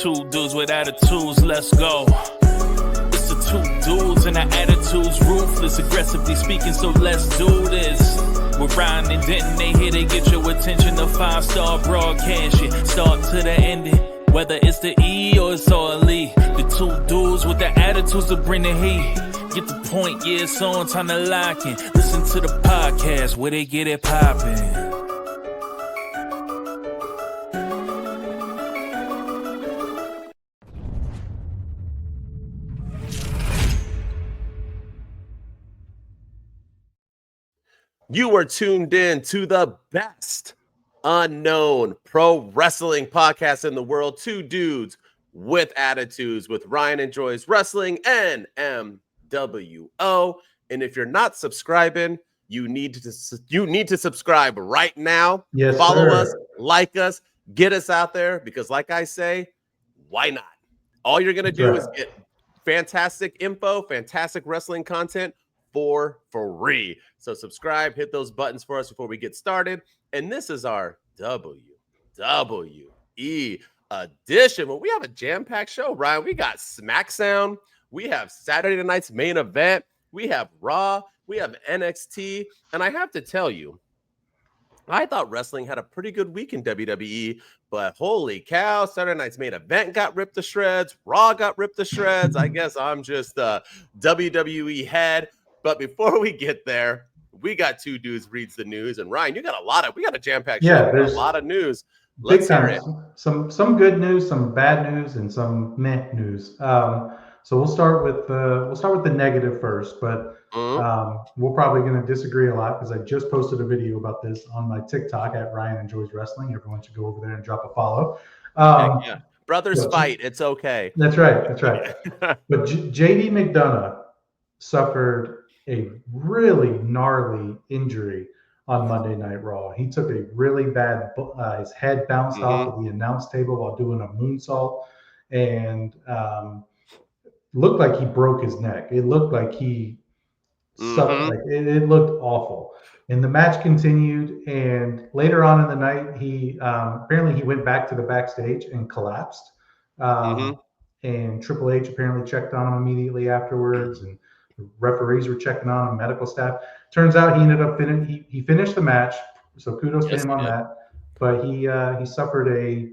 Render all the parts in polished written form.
two dudes with attitudes, let's go. It's the two dudes and the attitudes, ruthless, aggressively speaking, so let's do this. With Ryan and Denton, they here to get your attention. The 5-star broadcast shit, start to the ending. Whether it's the E or it's all E. The two dudes with the attitudes to bring the heat. Get the point, yeah, it's on, time to lock in. Listen to the podcast where they get it poppin'. You are tuned in to the best unknown pro wrestling podcast in the world. Two dudes with attitudes with Ryan Enjoys Wrestling and MWO. And if you're not subscribing, you need to subscribe right now. Yes, follow sir. us, like us, get us out there, because like I say, why not? All you're going to do is get fantastic info, fantastic wrestling content for free. So subscribe, hit those buttons for us before we get started. And this is our WWE edition. Well, we have a jam-packed show, Ryan. We got Smackdown. We have Saturday night's main event. We have Raw. We have NXT. And I have to tell you, I thought wrestling had a pretty good week in WWE, but holy cow, Saturday night's main event got ripped to shreds. Raw got ripped to shreds. I guess I'm just a WWE head. But before we get there, we got two dudes reads the news. And Ryan, we got a jam-packed show. There's a lot of news. Let's hear it. Some good news, some bad news, and some meh news. So we'll start with the negative first, but we're probably going to disagree a lot because I just posted a video about this on my TikTok at Ryan Enjoys Wrestling. Everyone should go over there and drop a follow. Yeah. Brothers fight. It's okay. That's right. But JD McDonaugh suffered a really gnarly injury on Monday Night Raw. He took a really bad, his head bounced off of the announce table while doing a moonsault, and looked like he broke his neck. It looked like he suffered. Like it looked awful. And the match continued, and later on in the night, he apparently he went back to the backstage and collapsed. And Triple H apparently checked on him immediately afterwards, and referees were checking on him, medical staff. Turns out he ended up he finished the match, so kudos to him on that. But he suffered a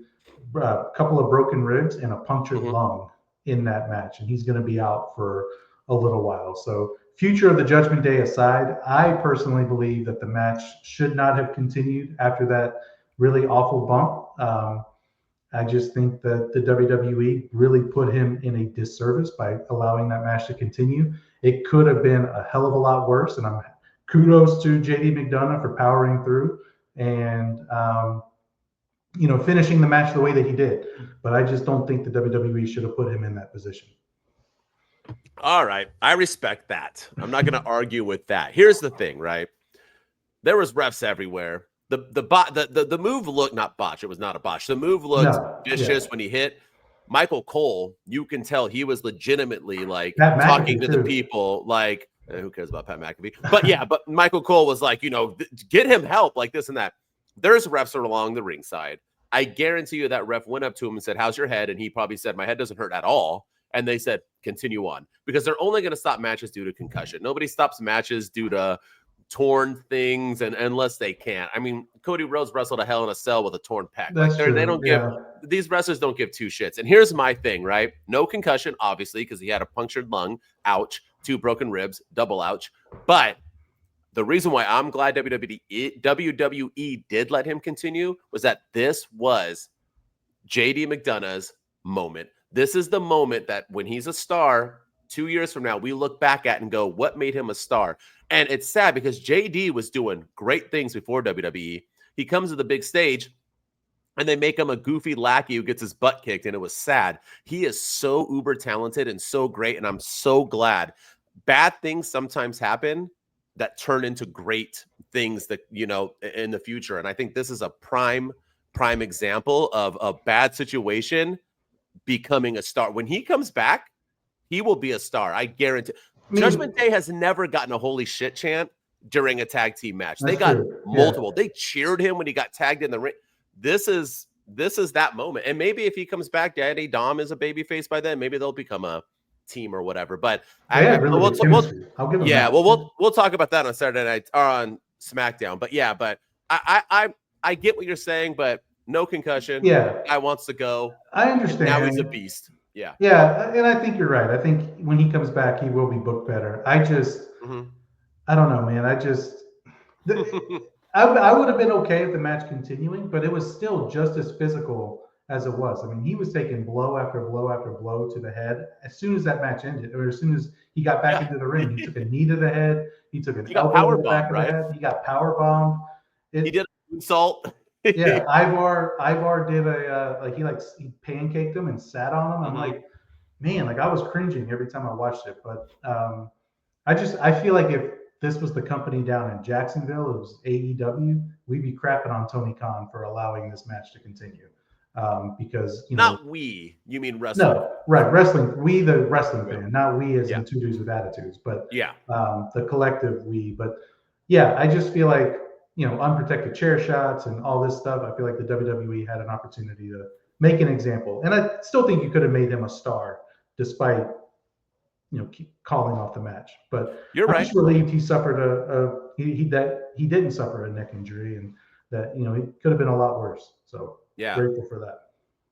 couple of broken ribs and a punctured lung in that match, and he's going to be out for a little while. So future of the Judgment Day aside, I personally believe that the match should not have continued after that really awful bump. I just think that the WWE really put him in a disservice by allowing that match to continue. It could have been a hell of a lot worse, and kudos to JD McDonough for powering through and finishing the match the way that he did. But I just don't think the WWE should have put him in that position. All right, I respect that. I'm not going to argue with that. Here's the thing, right? There was refs everywhere. The move looked not botch. It was not a botch. The move looked vicious when he hit. Michael Cole, you can tell he was legitimately like talking to the people, like who cares about Pat McAfee? But Michael Cole was like, get him help, like this and that. There's refs along the ringside. I guarantee you that ref went up to him and said, "How's your head?" And he probably said, "My head doesn't hurt at all." And they said, "Continue on," because they're only going to stop matches due to concussion. Nobody stops matches due to torn things, and unless they can't. I mean, Cody Rhodes wrestled a Hell in a Cell with a torn pec. They don't give these wrestlers don't give two shits. And here's my thing, right? No concussion, obviously, because he had a punctured lung, ouch, 2 broken ribs, double ouch. But the reason why I'm glad WWE did let him continue was that this was JD McDonough's moment. This is the moment that when he's a star, 2 years from now, we look back at and go, what made him a star? And it's sad because JD was doing great things before WWE. He comes to the big stage and they make him a goofy lackey who gets his butt kicked, and it was sad. He is so uber talented and so great, and I'm so glad. Bad things sometimes happen that turn into great things that, in the future. And I think this is a prime example of a bad situation becoming a star. When he comes back, he will be a star. I guarantee. Judgment Day has never gotten a holy shit chant during a tag team match. They got multiple. They cheered him when he got tagged in the ring. This is this is that moment. And maybe if he comes back, Daddy Dom is a babyface by then. Maybe they'll become a team or whatever. But I'll give them that. Well, we'll talk about that on Saturday night or on SmackDown. But yeah, but I get what you're saying, but no concussion. Yeah, guy wants to go. I understand. Now he's a beast. Yeah. Yeah, and I think you're right. I think when he comes back, he will be booked better. I just, I don't know, man. I would have been okay with the match continuing, but it was still just as physical as it was. I mean, he was taking blow after blow after blow to the head as soon as that match ended, or as soon as he got back into the ring. He took a knee to the head. He took an elbow to the back of the head. He got power bombed. He did an insult. Yeah, Ivar did he pancaked him and sat on him. I'm like, man, like I was cringing every time I watched it. But I feel like if this was the company down in Jacksonville, it was AEW, we'd be crapping on Tony Khan for allowing this match to continue. Because not we, you mean wrestling? No, right, wrestling. We, the wrestling fan, not we as in two dudes with attitudes, but the collective we. But yeah, I just feel like unprotected chair shots and all this stuff. I feel like the WWE had an opportunity to make an example, and I still think you could have made him a star despite keep calling off the match. But I'm just relieved he suffered he didn't suffer a neck injury, and that it could have been a lot worse. So grateful for that.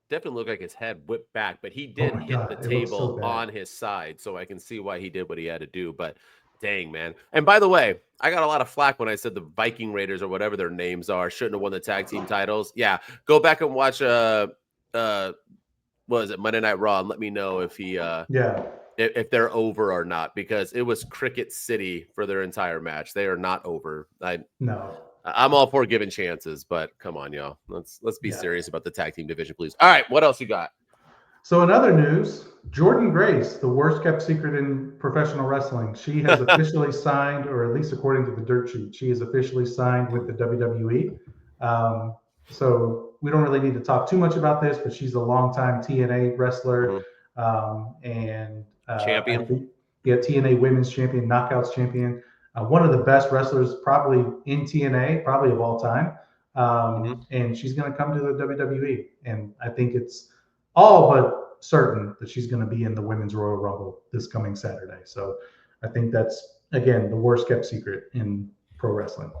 Definitely looked like his head whipped back, but he did hit the table on his side, so I can see why he did what he had to do. But dang, man. And by the way, I got a lot of flack when I said the Viking Raiders or whatever their names are shouldn't have won the tag team titles. Yeah, go back and watch what is it, Monday Night Raw, and let me know if he if they're over or not, because it was Cricket City for their entire match. They are not over. I'm all for giving chances, but come on, y'all. Let's be serious about the tag team division, please. All right, what else you got? So in other news, Jordynne Grace, the worst kept secret in professional wrestling, she has officially signed, or at least according to the dirt sheet, she is officially signed with the WWE. So we don't really need to talk too much about this, but she's a longtime TNA wrestler and champion. TNA Women's Champion, Knockouts Champion. One of the best wrestlers probably in TNA, probably of all time. And she's going to come to the WWE. And I think it's all but certain that she's going to be in the Women's Royal Rumble this coming Saturday. So I think that's, again, the worst kept secret in pro wrestling.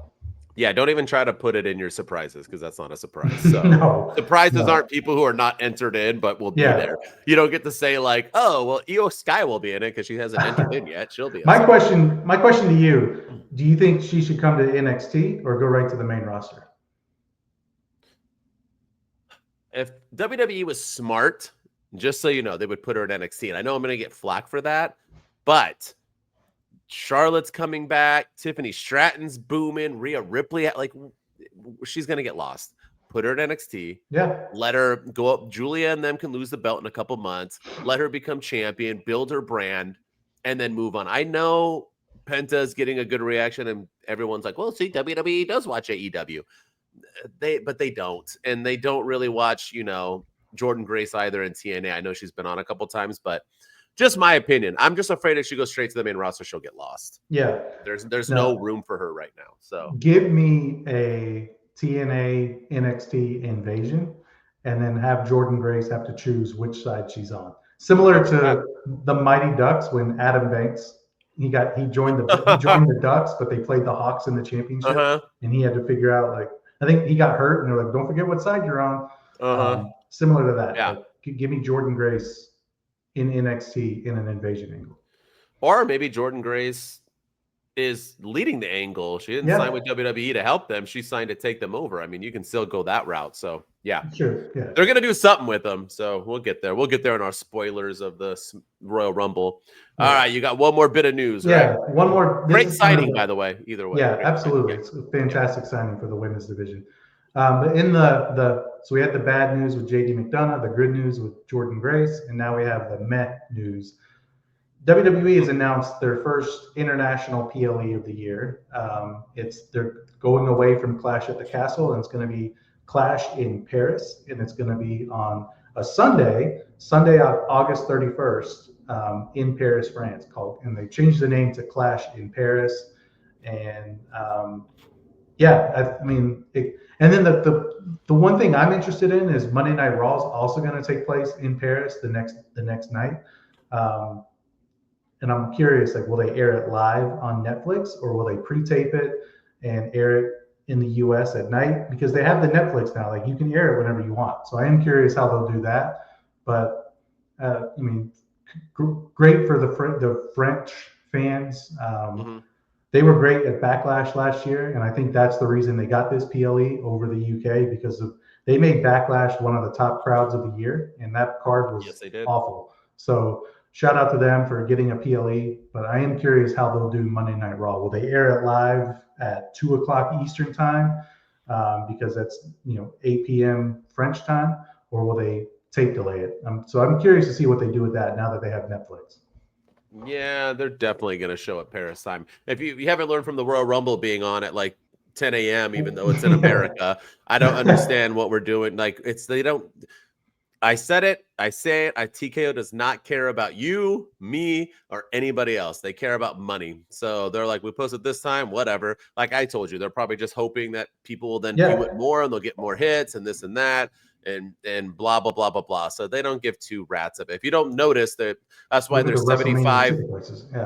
Yeah, don't even try to put it in your surprises, because that's not a surprise. So surprises aren't people who are not entered in, but will be there. You don't get to say like, oh, well, Io Sky will be in it because she hasn't entered in yet. She'll be. My question to you: do you think she should come to NXT or go right to the main roster? If WWE was smart, just so you know, they would put her in NXT. And I know I'm going to get flack for that, but Charlotte's coming back. Tiffany Stratton's booming. Rhea Ripley, she's going to get lost. Put her in NXT. Yeah. Let her go up. Julia and them can lose the belt in a couple months. Let her become champion, build her brand, and then move on. I know Penta's getting a good reaction, and everyone's like, well, see, WWE does watch AEW. But they don't. And they don't really watch, Jordynne Grace either in TNA. I know she's been on a couple times, but just my opinion. I'm just afraid if she goes straight to the main roster, she'll get lost. Yeah. There's no room for her right now. So give me a TNA NXT invasion, and then have Jordynne Grace have to choose which side she's on. Similar to the Mighty Ducks when Adam Banks he joined the Ducks, but they played the Hawks in the championship, and he had to figure out I think he got hurt, and they're like, don't forget what side you're on. Similar to that. Yeah. Give me Jordynne Grace in NXT in an invasion angle. Or maybe Jordynne Grace is leading the angle. She didn't sign with WWE to help them. She signed to take them over. I mean, you can still go that route. So, Sure. Yeah. They're going to do something with them. So we'll get there. We'll get there in our spoilers of the Royal Rumble. All right. You got one more bit of news, right? One more. Great signing, by the way, either way. Yeah, absolutely. It's a fantastic signing for the women's division. But in so we had the bad news with JD McDonough, the good news with Jordynne Grace, and now we have the meh news. WWE has announced their first international PLE of the year. They're going away from Clash at the Castle, and it's going to be Clash in Paris, and it's going to be on a Sunday, August 31st, in Paris, France. And they changed the name to Clash in Paris, and Yeah, I mean, and then the one thing I'm interested in is Monday Night Raw is also going to take place in Paris the next night, um, and I'm curious, like, will they air it live on Netflix or will they pre-tape it and air it in the U.S. at night? Because they have the Netflix now, like you can air it whenever you want. So I am curious how they'll do that. But I mean, great for the French fans. Mm-hmm. They were great at Backlash last year, and I think that's the reason they got this PLE over the UK because they made Backlash one of the top crowds of the year, and that card was Yes, they did. awful. So shout out to them for getting a PLE, but I am curious how they'll do Monday Night Raw. Will they air it live at 2 o'clock Eastern time because that's 8 p.m. French time, or will they tape delay it? So I'm curious to see what they do with that now that they have Netflix. Yeah, they're definitely going to show at Paris time. If you haven't learned from the Royal Rumble being on at like 10 a.m., even though it's in America, I don't understand what we're doing. Like they don't. I said it. I say it. TKO does not care about you, me, or anybody else. They care about money. So they're like, we posted this time, whatever. Like I told you, they're probably just hoping that people will then view it more and they'll get more hits and this and that. And blah blah blah blah blah. So they don't give two rats of it. If you don't notice that's why there's 75.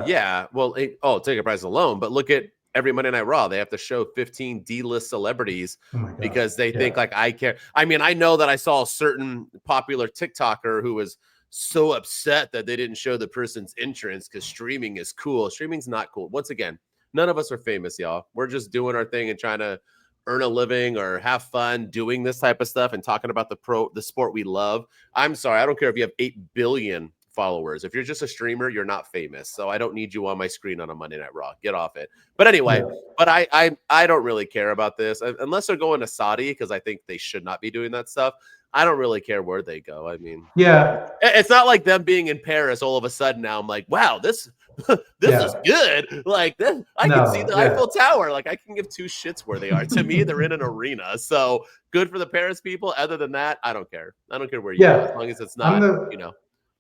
Yeah. Well, ticket prices alone. But look at every Monday Night Raw. They have to show 15 D-list celebrities because they think like I care. I mean, I know that I saw a certain popular TikToker who was so upset that they didn't show the person's entrance because streaming is cool. Streaming's not cool. Once again, none of us are famous, y'all. We're just doing our thing and trying to earn a living or have fun doing this type of stuff and talking about the sport we love. I'm sorry, I don't care if you have 8 billion followers. If you're just a streamer, you're not famous. So I don't need you on my screen on a Monday Night Raw. Get off it. But anyway, but I don't really care about this unless they're going to Saudi because I think they should not be doing that stuff. I don't really care where they go. I mean, it's not like them being in Paris all of a sudden. Now I'm like, wow, this is good. Like this, I can see the Eiffel Tower. Like I can give two shits where they are. To me, they're in an arena. So good for the Paris people. Other than that, I don't care. I don't care where you go as long as it's not,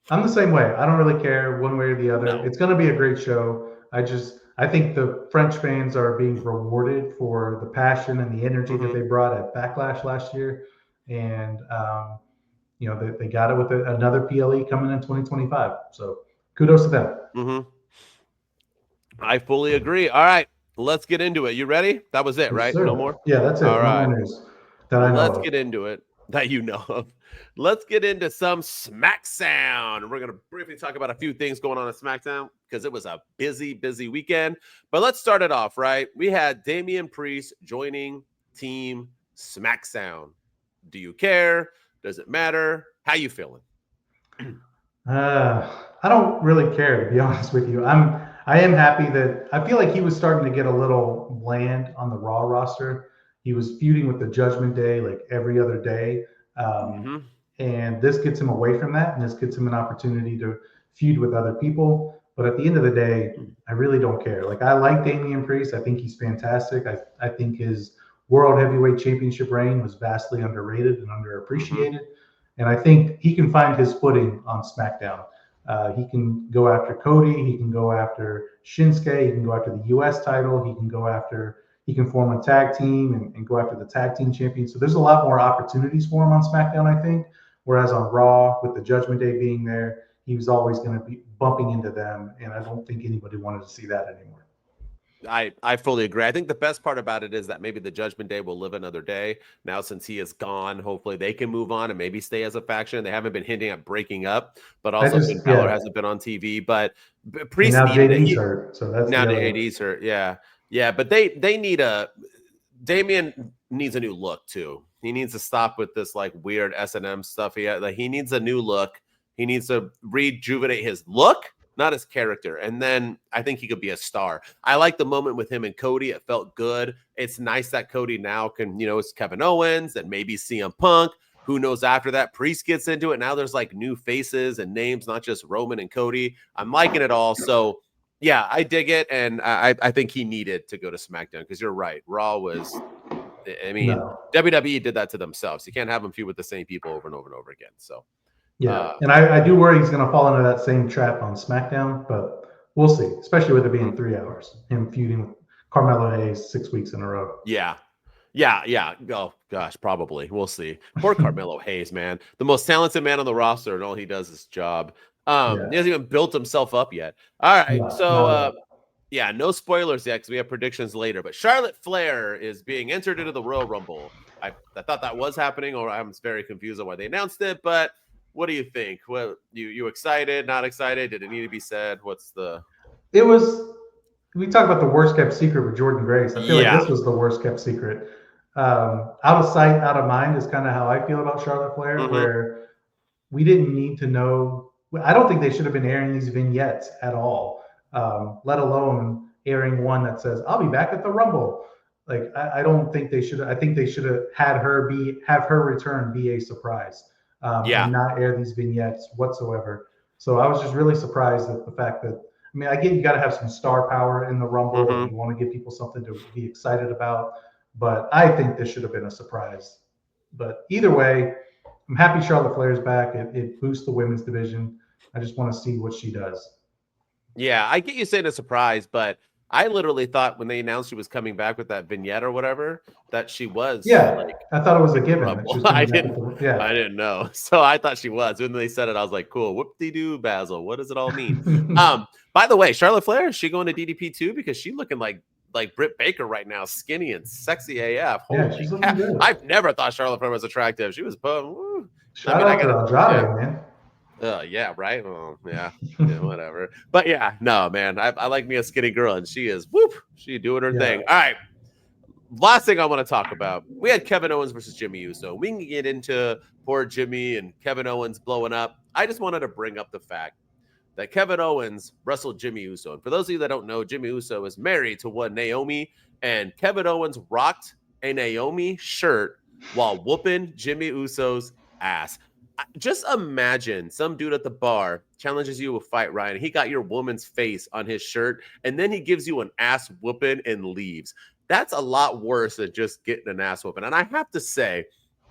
I'm the same way. I don't really care one way or the other. No. It's going to be a great show. I think the French fans are being rewarded for the passion and the energy that they brought at Backlash last year. And, they got it with another PLE coming in 2025. So kudos to them. I fully agree. All right, let's get into it. You ready? That was it, right? Sir. No more? Yeah, that's it. All right. No more news that I know Let's of. get into it. That you know of. Let's get into some SmackDown. We're going to briefly talk about a few things going on at SmackDown because it was a busy, busy weekend. But let's start it off, right? We had Damian Priest joining Team SmackDown. Do you care? Does it matter? How you feeling? I don't really care, to be honest with you. I am happy that I feel like he was starting to get a little bland on the Raw roster. He was feuding with the Judgment Day like every other day. And this gets him away from that. And this gets him an opportunity to feud with other people. But at the end of the day, I really don't care. Like I like Damian Priest. I think he's fantastic. I think his World Heavyweight Championship reign was vastly underrated and underappreciated. And I think he can find his footing on SmackDown. He can go after Cody. He can go after Shinsuke. He can go after the U.S. title. He can form a tag team and go after the tag team champion. So there's a lot more opportunities for him on SmackDown, I think. Whereas on Raw, with the Judgment Day being there, he was always going to be bumping into them. And I don't think anybody wanted to see that anymore. I fully agree. I think the best part about it is that maybe the Judgment Day will live another day. Now, since he is gone, hopefully they can move on and maybe stay as a faction. They haven't been hinting at breaking up, but also Finn Balor hasn't been on TV. But Priest now JD's hurt, so that's now JD's hurt. Yeah. But they need Damian needs a new look too. He needs to stop with this like weird S&M stuff. He needs a new look. He needs to rejuvenate his look, not his character. And then I think he could be a star. I like the moment with him and Cody. It felt good. It's nice that Cody now can, it's Kevin Owens and maybe CM Punk. Who knows after that? Priest gets into it. Now there's like new faces and names, not just Roman and Cody. I'm liking it all. So yeah, I dig it. And I think he needed to go to SmackDown because you're right. Raw was, WWE did that to themselves. You can't have them feud with the same people over and over and over again. So yeah, and I do worry he's going to fall into that same trap on SmackDown, but we'll see, especially with it being 3 hours, him feuding with Carmelo Hayes 6 weeks in a row. Yeah. Oh gosh, probably. We'll see. Poor Carmelo Hayes, man. The most talented man on the roster, and all he does is job. He hasn't even built himself up yet. All right. Yeah, no spoilers yet because we have predictions later. But Charlotte Flair is being entered into the Royal Rumble. I thought that was happening, or I'm very confused on why they announced it. But what do you think? What you excited? Not excited? Did it need to be said? It was. We talk about the worst kept secret with Jordynne Grace. I feel like this was the worst kept secret. Out of sight, out of mind is kind of how I feel about Charlotte Flair, where we didn't need to know. I don't think they should have been airing these vignettes at all, let alone airing one that says, I'll be back at the Rumble. Like, I don't think they should. I think they should have had have her return be a surprise, and not air these vignettes whatsoever. So I was just really surprised at the fact that, I mean, again, you got to have some star power in the Rumble. And you want to give people something to be excited about. But I think this should have been a surprise. But either way, I'm happy Charlotte Flair's back. It boosts the women's division. I just want to see what she does. Yeah, I get you saying a surprise, but I literally thought when they announced she was coming back with that vignette or whatever, that she was. Yeah, I thought it was a given. I didn't know. So I thought she was. When they said it, I was like, cool. Whoop-de-doo, Basil. What does it all mean? By the way, Charlotte Flair, is she going to DDP too? Because she's looking like Britt Baker right now, skinny and sexy AF. Holy cow. I've never thought Charlotte Flair was attractive. She was Shout out to Andrade, man. Yeah, right. Well, yeah, whatever. But yeah, no, man. I like me a skinny girl, and she is she doing her thing. All right. Last thing I want to talk about. We had Kevin Owens versus Jimmy Uso. We can get into poor Jimmy and Kevin Owens blowing up. I just wanted to bring up the fact that Kevin Owens wrestled Jimmy Uso. And for those of you that don't know, Jimmy Uso is married to one Naomi, and Kevin Owens rocked a Naomi shirt while whooping Jimmy Uso's ass. Just imagine some dude at the bar challenges you to a fight, Ryan. He got your woman's face on his shirt, and then he gives you an ass whooping and leaves. That's a lot worse than just getting an ass whooping. And I have to say,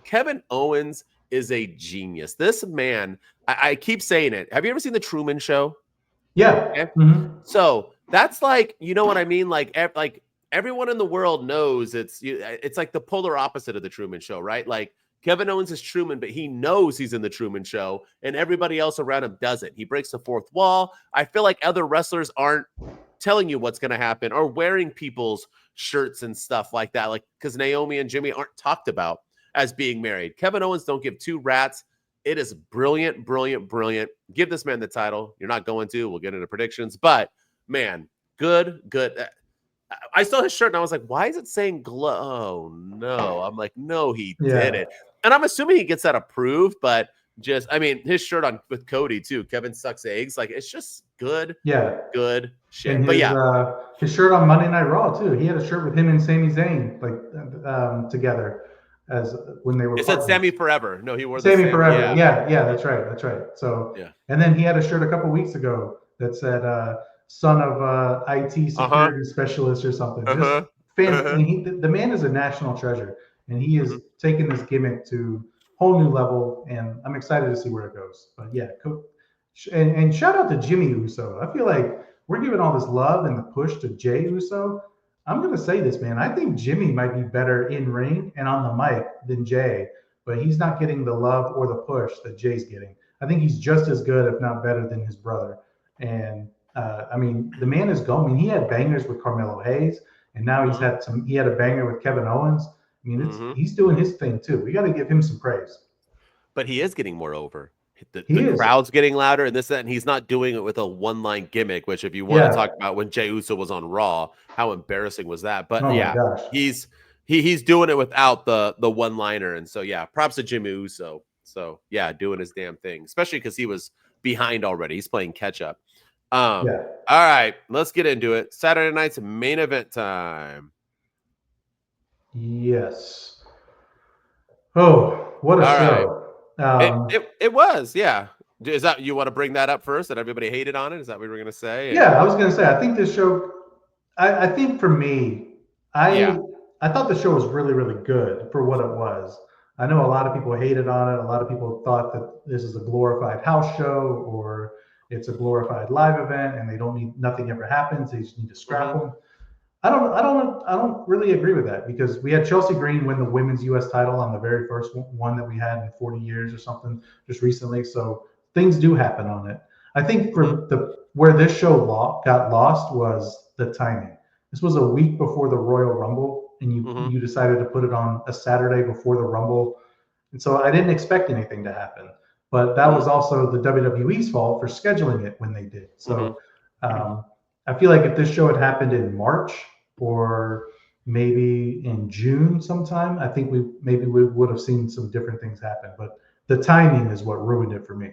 Kevin Owens is a genius. This man, I keep saying it. Have you ever seen The Truman Show? Yeah. Okay? So that's like, you know what I mean? Like everyone in the world knows it's like the polar opposite of The Truman Show, right? Like Kevin Owens is Truman, but he knows he's in The Truman Show, and everybody else around him doesn't. He breaks the fourth wall. I feel like other wrestlers aren't telling you what's going to happen or wearing people's shirts and stuff like that, like because Naomi and Jimmy aren't talked about as being married. Kevin Owens don't give two rats. It is brilliant, brilliant, brilliant. Give this man the title. You're not going to. We'll get into predictions. But, man, good. I saw his shirt, and I was like, why is it saying glow? Oh, no. I'm like, no, he didn't. And I'm assuming he gets that approved, but just, I mean, his shirt on with Cody, too. Kevin sucks eggs. Like, it's just good. Yeah. Good shit. And his shirt on Monday Night Raw, too. He had a shirt with him and Sami Zayn, together. As when they were, it said Sammy Forever. No, he wore Sammy Forever. Yeah, that's right. So, and then he had a shirt a couple weeks ago that said "son of IT security specialist" or something. Just the man is a national treasure, and he is taking this gimmick to a whole new level. And I'm excited to see where it goes. But yeah, and shout out to Jimmy Uso. I feel like we're giving all this love and the push to Jey Uso. I'm going to say this, man. I think Jimmy might be better in ring and on the mic than Jey, but he's not getting the love or the push that Jay's getting. I think he's just as good, if not better, than his brother. And I mean, the man is going. I mean, he had bangers with Carmelo Hayes, and now he had a banger with Kevin Owens. I mean, he's doing his thing too. We got to give him some praise. But he is getting more over. The crowd's getting louder and this, that, and he's not doing it with a one-line gimmick, which if you want to talk about when Jey Uso was on Raw, how embarrassing was that? But he's doing it without the one-liner. And so, props to Jimmy Uso. So, doing his damn thing, especially because he was behind already. He's playing catch-up. All right, let's get into it. Saturday night's main event time. Yes. Oh, what a show. It was, Is that, you want to bring that up first, that everybody hated on it? Is that what we were going to say? Yeah, I was going to say, I think this show, I think for me, I thought the show was really, really good for what it was. I know a lot of people hated on it. A lot of people thought that this is a glorified house show or it's a glorified live event and they don't need, nothing ever happens. They just need to scrap them. I don't really agree with that because we had Chelsea Green win the women's U.S. title on the very first one that we had in 40 years or something just recently. So things do happen on it. I think for where this show got lost was the timing. This was a week before the Royal Rumble, and you decided to put it on a Saturday before the Rumble, and so I didn't expect anything to happen. But that was also the WWE's fault for scheduling it when they did. So. I feel like if this show had happened in March or maybe in June sometime, I think we would have seen some different things happen. But the timing is what ruined it for me.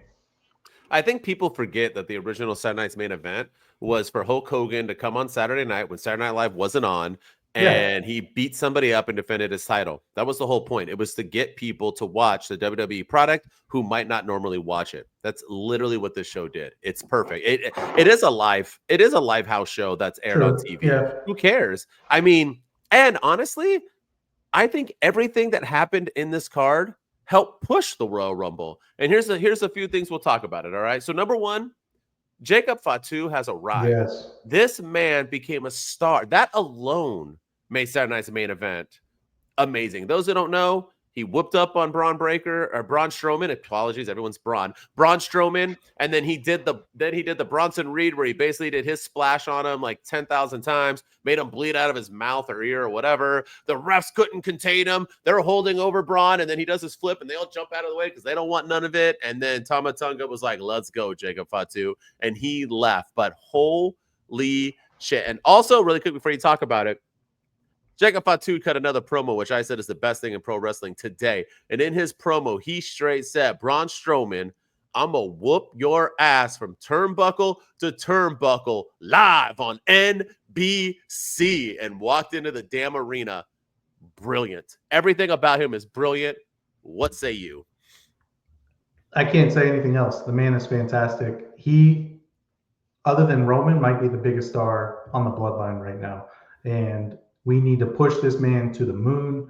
I think people forget that the original Saturday Night's main event was for Hulk Hogan to come on Saturday night when Saturday Night Live wasn't on, and he beat somebody up and defended his title. That was the whole point. It was to get people to watch the WWE product who might not normally watch it. That's literally what this show did. It's perfect. It is a live house show that's aired on TV. Yeah. Who cares? I mean, and honestly, I think everything that happened in this card helped push the Royal Rumble. And here's a few things we'll talk about it. All right. So number one, Jacob Fatu has arrived. Yes. This man became a star. That alone made Saturday Night's main event amazing. Those who don't know, he whooped up on Braun Strowman. Apologies, everyone's Braun Strowman, and then he did the Bronson Reed where he basically did his splash on him like 10,000 times, made him bleed out of his mouth or ear or whatever. The refs couldn't contain him. They're holding over Braun, and then he does his flip, and they all jump out of the way because they don't want none of it. And then Tama Tonga was like, "Let's go, Jacob Fatu," and he left. But holy shit! And also, really quick before you talk about it, Jacob Fatu cut another promo, which I said is the best thing in pro wrestling today. And in his promo, he straight said, Braun Strowman, I'm going to whoop your ass from turnbuckle to turnbuckle live on NBC, and walked into the damn arena. Brilliant. Everything about him is brilliant. What say you? I can't say anything else. The man is fantastic. He, other than Roman, might be the biggest star on the bloodline right now. And we need to push this man to the moon.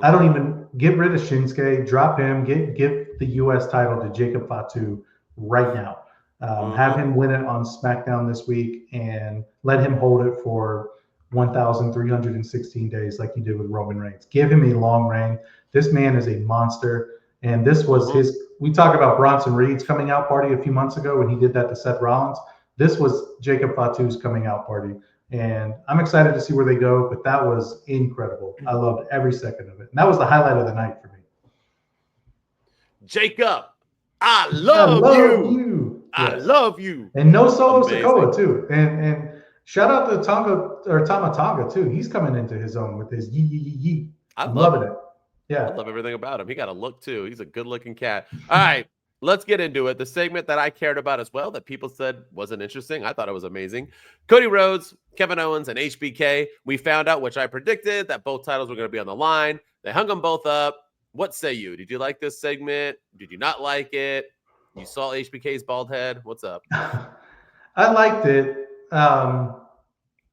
I don't even get rid of Shinsuke, drop him, give the U.S. title to Jacob Fatu right now. Have him win it on SmackDown this week and let him hold it for 1,316 days like you did with Roman Reigns. Give him a long reign. This man is a monster. And this was we talk about Bronson Reed's coming out party a few months ago when he did that to Seth Rollins. This was Jacob Fatu's coming out party. And I'm excited to see where they go, but that was incredible. I loved every second of it. And that was the highlight of the night for me. Jacob, I love you. I love you. And no Solo Sikoa, too. And shout out to Tama Tonga, too. He's coming into his own with his yee. I'm loving it. Yeah. I love everything about him. He got a look, too. He's a good-looking cat. All right. Let's get into it. The segment that I cared about as well, that people said wasn't interesting. I thought it was amazing. Cody Rhodes, Kevin Owens, and HBK. We found out, which I predicted, that both titles were going to be on the line. They hung them both up. What say you? Did you like this segment? Did you not like it? You saw HBK's bald head. What's up? I liked it. I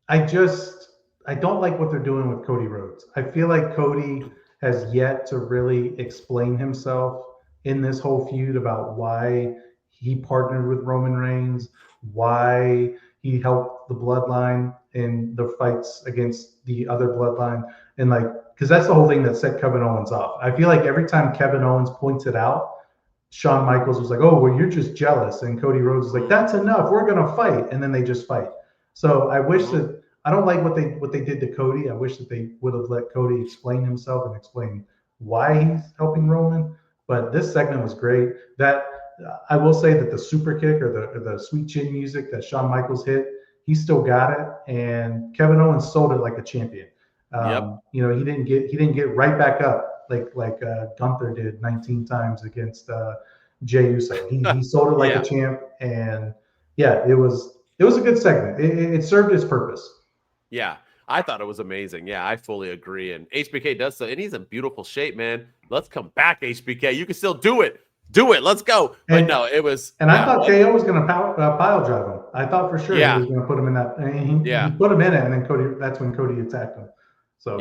don't like what they're doing with Cody Rhodes. I feel like Cody has yet to really explain himself in this whole feud about why he partnered with Roman Reigns, why he helped the bloodline in the fights against the other bloodline. And because that's the whole thing that set Kevin Owens off. I feel like every time Kevin Owens points it out, Shawn Michaels was like, "Oh, well, you're just jealous." And Cody Rhodes was like, "That's enough. We're going to fight." And then they just fight. So I wish that, I don't like what they did to Cody. I wish that they would have let Cody explain himself and explain why he's helping Roman. But this segment was great. That I will say that the super kick or the sweet chin music that Shawn Michaels hit, he still got it, and Kevin Owens sold it like a champion. He didn't get right back up like Gunther did 19 times against Jey Uso. He sold it like a champ, and it was a good segment. It served its purpose. Yeah. I thought it was amazing. Yeah, I fully agree. And HBK does so, and he's in beautiful shape, man. Let's come back, HBK. You can still do it. Do it. Let's go. But no, it was. And I thought KO was going to pile drive him. I thought for sure he was going to put him in that. And he put him in it, and then that's when Cody attacked him. So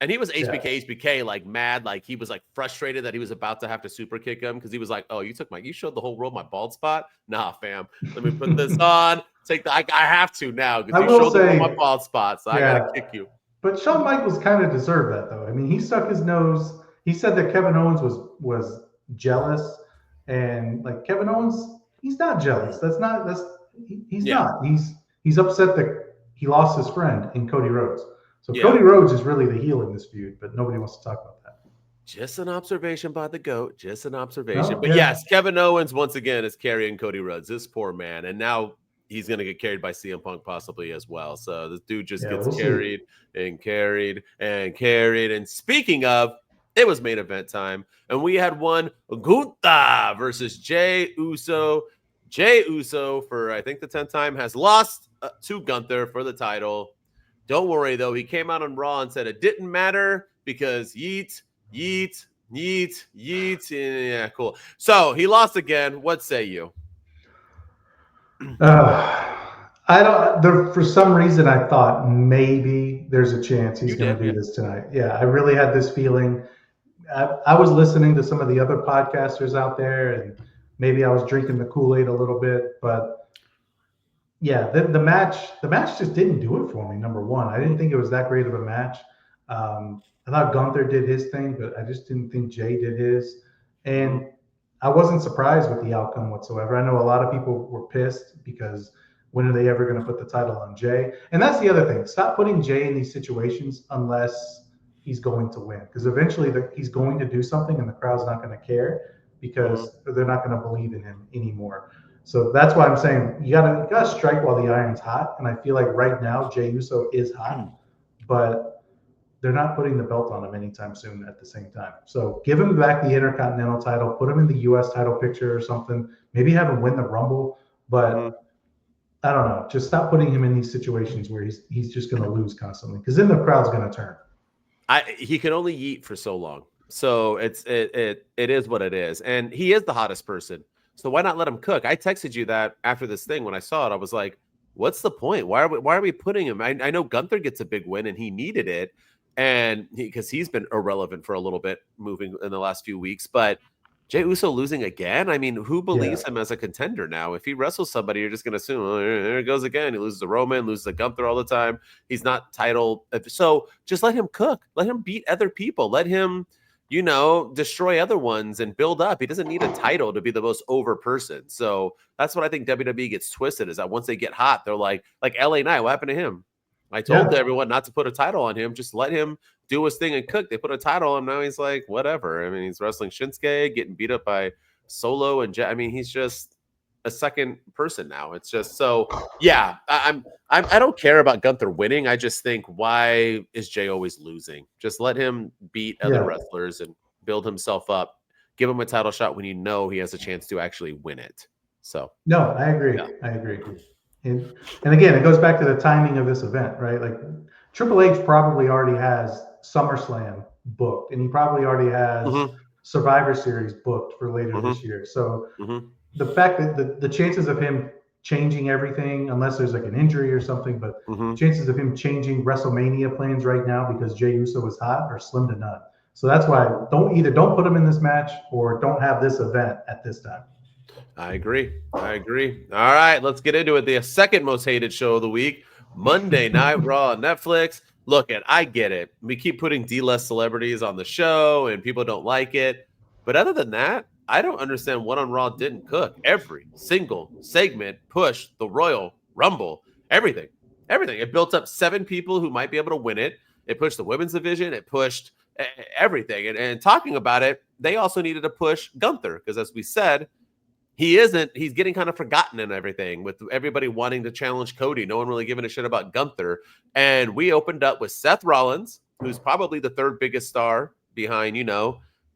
and he was HBK like mad, like he was like frustrated that he was about to have to super kick him because he was like, "Oh, you showed the whole world my bald spot? Nah, fam. Let me put this on. I have to now because I you will showed them say- my bald spots. So I Yeah. got to kick you. But Shawn Michaels kind of deserved that, though. I mean, he stuck his nose. He said that Kevin Owens was jealous, and like Kevin Owens, he's not jealous. He's Yeah. not. He's upset that he lost his friend in Cody Rhodes. So Yeah. Cody Rhodes is really the heel in this feud, but nobody wants to talk about that. Just an observation by the GOAT. Just an observation. No, but yeah. yes, Kevin Owens once again is carrying Cody Rhodes. This poor man, and now he's going to get carried by CM Punk possibly as well. So this dude just gets carried and carried and carried. And speaking of, it was main event time, and we had one Gunther versus Jey Uso. Jey Uso, for I think the 10th time, has lost to Gunther for the title. Don't worry, though. He came out on Raw and said it didn't matter because yeet. Yeah, cool. So he lost again. What say you? I don't. For some reason, I thought maybe there's a chance he's going to do this tonight. Yeah, I really had this feeling. I was listening to some of the other podcasters out there, and maybe I was drinking the Kool-Aid a little bit, but yeah, the match just didn't do it for me. Number one, I didn't think it was that great of a match. I thought Gunther did his thing, but I just didn't think Jey did his, and I wasn't surprised with the outcome whatsoever. I know a lot of people were pissed because when are they ever going to put the title on Jey? And that's the other thing. Stop putting Jey in these situations unless he's going to win, because eventually he's going to do something and the crowd's not going to care because they're not going to believe in him anymore. So that's why I'm saying you gotta strike while the iron's hot. And I feel like right now Jey Uso is hot, but they're not putting the belt on him anytime soon at the same time. So give him back the Intercontinental title, put him in the U.S. title picture or something. Maybe have him win the Rumble, but I don't know. Just stop putting him in these situations where he's just going to lose constantly, because then the crowd's going to turn. He can only yeet for so long. So it is what it is. And he is the hottest person. So why not let him cook? I texted you that after this thing when I saw it. I was like, what's the point? Why are we putting him? I know Gunther gets a big win and he needed it. And because he's been irrelevant for a little bit moving in the last few weeks, but Jey Uso losing again. I mean, who believes him as a contender now? If he wrestles somebody, you're just going to assume, oh, there it goes again. He loses to Roman, loses to Gunther all the time. He's not title. So just let him cook. Let him beat other people. Let him, destroy other ones and build up. He doesn't need a title to be the most over person. So that's what I think WWE gets twisted, is that once they get hot, they're like LA Knight. What happened to him? I told everyone not to put a title on him. Just let him do his thing and cook. They put a title on him. Now he's like, whatever. I mean, he's wrestling Shinsuke, getting beat up by Solo and I mean, he's just a second person now. It's just so, yeah. I don't care about Gunther winning. I just think, why is Jey always losing? Just let him beat other wrestlers and build himself up. Give him a title shot when you know he has a chance to actually win it. So no, I agree. Yeah. I agree. And again, it goes back to the timing of this event, right? Like Triple H probably already has SummerSlam booked, and he probably already has Survivor Series booked for later this year. So the fact that the chances of him changing everything, unless there's like an injury or something, but chances of him changing WrestleMania plans right now because Jey Uso is hot are slim to none. So that's why don't put him in this match or don't have this event at this time. I agree. All right, let's get into it. The second most hated show of the week, Monday Night Raw on Netflix. Look, I get it. We keep putting D-list celebrities on the show and people don't like it. But other than that, I don't understand what on Raw didn't cook. Every single segment pushed the Royal Rumble. Everything. It built up 7 people who might be able to win it. It pushed the women's division. It pushed everything. And talking about it, they also needed to push Gunther because, as we said, he's getting kind of forgotten in everything, with everybody wanting to challenge Cody. No one really giving a shit about Gunther. And we opened up with Seth Rollins, who's probably the third biggest star behind,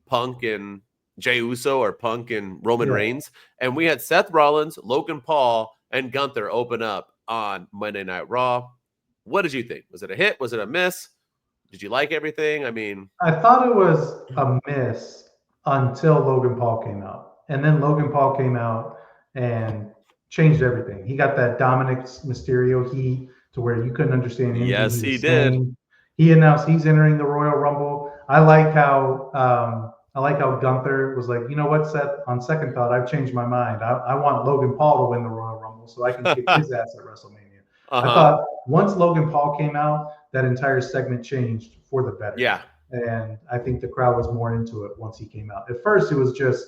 Punk and Jey Uso, or Punk and Roman Reigns. And we had Seth Rollins, Logan Paul, and Gunther open up on Monday Night Raw. What did you think? Was it a hit? Was it a miss? Did you like everything? I mean, I thought it was a miss until Logan Paul came out. And then Logan Paul came out and changed everything. He got that Dominic Mysterio heat to where you couldn't understand anything. Yes, he did. He announced he's entering the Royal Rumble. I like how Gunther was like, you know what, Seth, on second thought, I've changed my mind. I want Logan Paul to win the Royal Rumble. normal so I can kick his ass at WrestleMania. I Uh-huh. thought once Logan Paul came out, that entire segment changed for the better. Yeah. And I think the crowd was more into it once he came out. At first, it was just,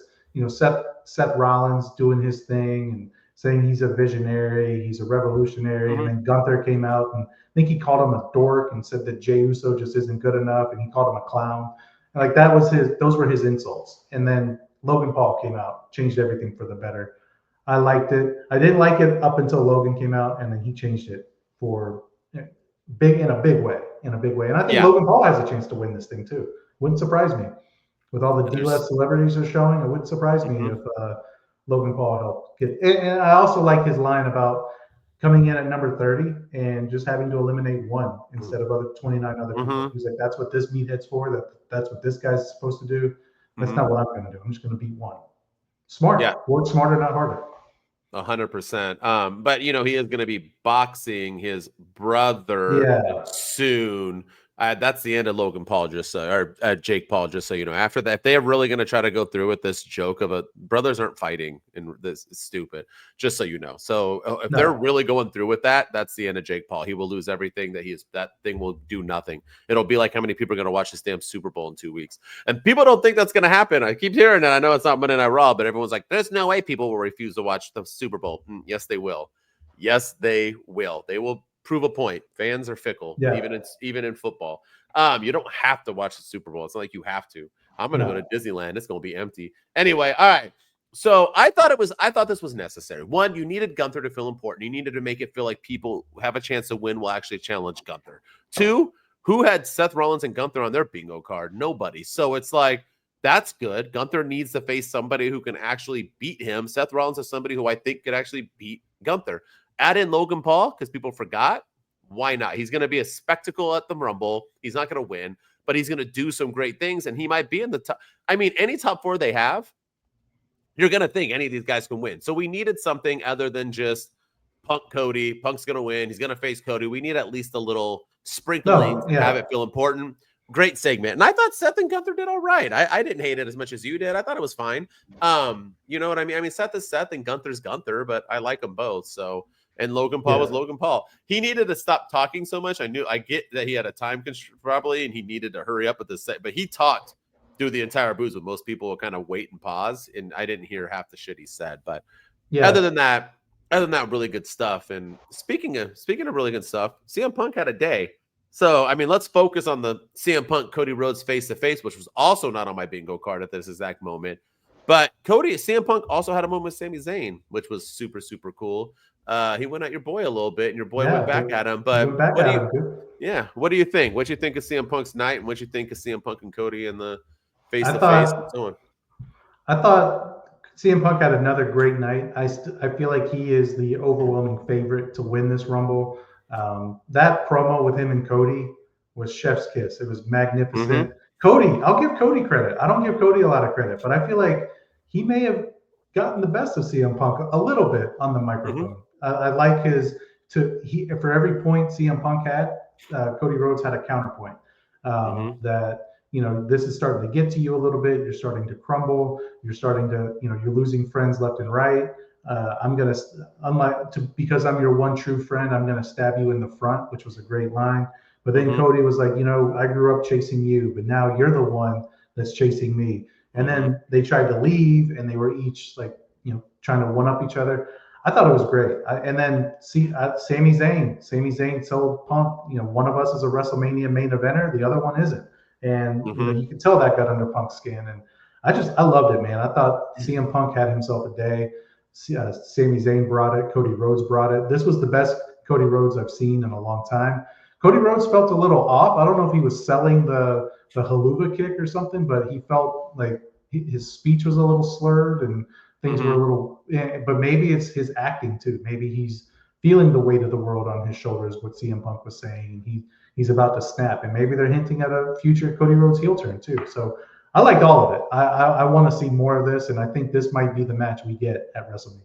Seth Rollins doing his thing and saying he's a visionary, he's a revolutionary. And then Gunther came out and I think he called him a dork and said that Jey Uso just isn't good enough, and he called him a clown. And like those were his insults. And then Logan Paul came out, changed everything for the better. I liked it. I didn't like it up until Logan came out, and then he changed it for in a big way. And I think Logan Paul has a chance to win this thing too. Wouldn't surprise me. With all the D-list celebrities are showing, it wouldn't surprise me if Logan Paul helped get. And I also like his line about coming in at number 30 and just having to eliminate one instead of 29 other people. He's like, that's what this meathead's for. That's what this guy's supposed to do. That's not what I'm going to do. I'm just going to beat one. Smart. Yeah. Work smarter, not harder. 100%. But he is going to be boxing his brother soon. That's the end of Logan Paul, or Jake Paul, just so you know. After that, if they are really going to try to go through with this joke of brothers aren't fighting, and this is stupid, just so you know. So if they're really going through with that, that's the end of Jake Paul. He will lose everything that thing will do nothing. It'll be like how many people are going to watch this damn Super Bowl in 2 weeks. And people don't think that's going to happen. I keep hearing that. I know it's not Monday Night Raw, but everyone's like, there's no way people will refuse to watch the Super Bowl. Yes, they will. Yes, they will. They will prove a point. Fans are fickle, even in football. You don't have to watch the Super Bowl. It's not like you have to. I'm gonna go to Disneyland. It's gonna be empty. Anyway, all right. So I thought this was necessary. One, you needed Gunther to feel important. You needed to make it feel like people who have a chance to win will actually challenge Gunther. Two, who had Seth Rollins and Gunther on their bingo card? Nobody. So it's like, that's good. Gunther needs to face somebody who can actually beat him. Seth Rollins is somebody who I think could actually beat Gunther. Add in Logan Paul because people forgot. Why not? He's going to be a spectacle at the Rumble. He's not going to win, but he's going to do some great things, and he might be in the top. I mean, any top four they have, you're going to think any of these guys can win. So we needed something other than just Punk Cody. Punk's going to win. He's going to face Cody. We need at least a little sprinkling to have it feel important. Great segment. And I thought Seth and Gunther did all right. I didn't hate it as much as you did. I thought it was fine. You know what I mean? I mean, Seth is Seth and Gunther's Gunther, but I like them both. So, and Logan Paul was Logan Paul. He needed to stop talking so much. I get that he had a time constraint probably, and he needed to hurry up with this set, but he talked through the entire booze when most people will kind of wait and pause. And I didn't hear half the shit he said, but other than that, really good stuff. And speaking of really good stuff, CM Punk had a day. So, I mean, let's focus on the CM Punk Cody Rhodes face-to-face, which was also not on my bingo card at this exact moment. But CM Punk also had a moment with Sami Zayn, which was super, super cool. He went at your boy a little bit, and your boy went back at him. But what do you think? What do you think of CM Punk's night, and what do you think of CM Punk and Cody in the face-to-face and so on? I thought CM Punk had another great night. I feel like he is the overwhelming favorite to win this Rumble. That promo with him and Cody was chef's kiss. It was magnificent. Cody, I'll give Cody credit. I don't give Cody a lot of credit, but I feel like he may have gotten the best of CM Punk a little bit on the microphone. I like for every point CM Punk had, Cody Rhodes had a counterpoint. That, this is starting to get to you a little bit. You're starting to crumble. You're starting to, you're losing friends left and right. Because I'm your one true friend, I'm gonna stab you in the front, which was a great line. But then Cody was like, I grew up chasing you, but now you're the one that's chasing me. And then they tried to leave, and they were each like, trying to one up each other. I thought it was great. And then Sami Zayn told Punk, one of us is a WrestleMania main eventer, the other one isn't. And you could tell that got under Punk's skin. And I loved it, man. I thought CM Punk had himself a day. Sami Zayn brought it. Cody Rhodes brought it. This was the best Cody Rhodes I've seen in a long time. Cody Rhodes felt a little off. I don't know if he was selling the haluva kick or something, but he felt like his speech was a little slurred and things were a little. But maybe it's his acting too. Maybe he's feeling the weight of the world on his shoulders. What CM Punk was saying, and he's about to snap. And maybe they're hinting at a future Cody Rhodes heel turn too. So I liked all of it. I want to see more of this, and I think this might be the match we get at WrestleMania.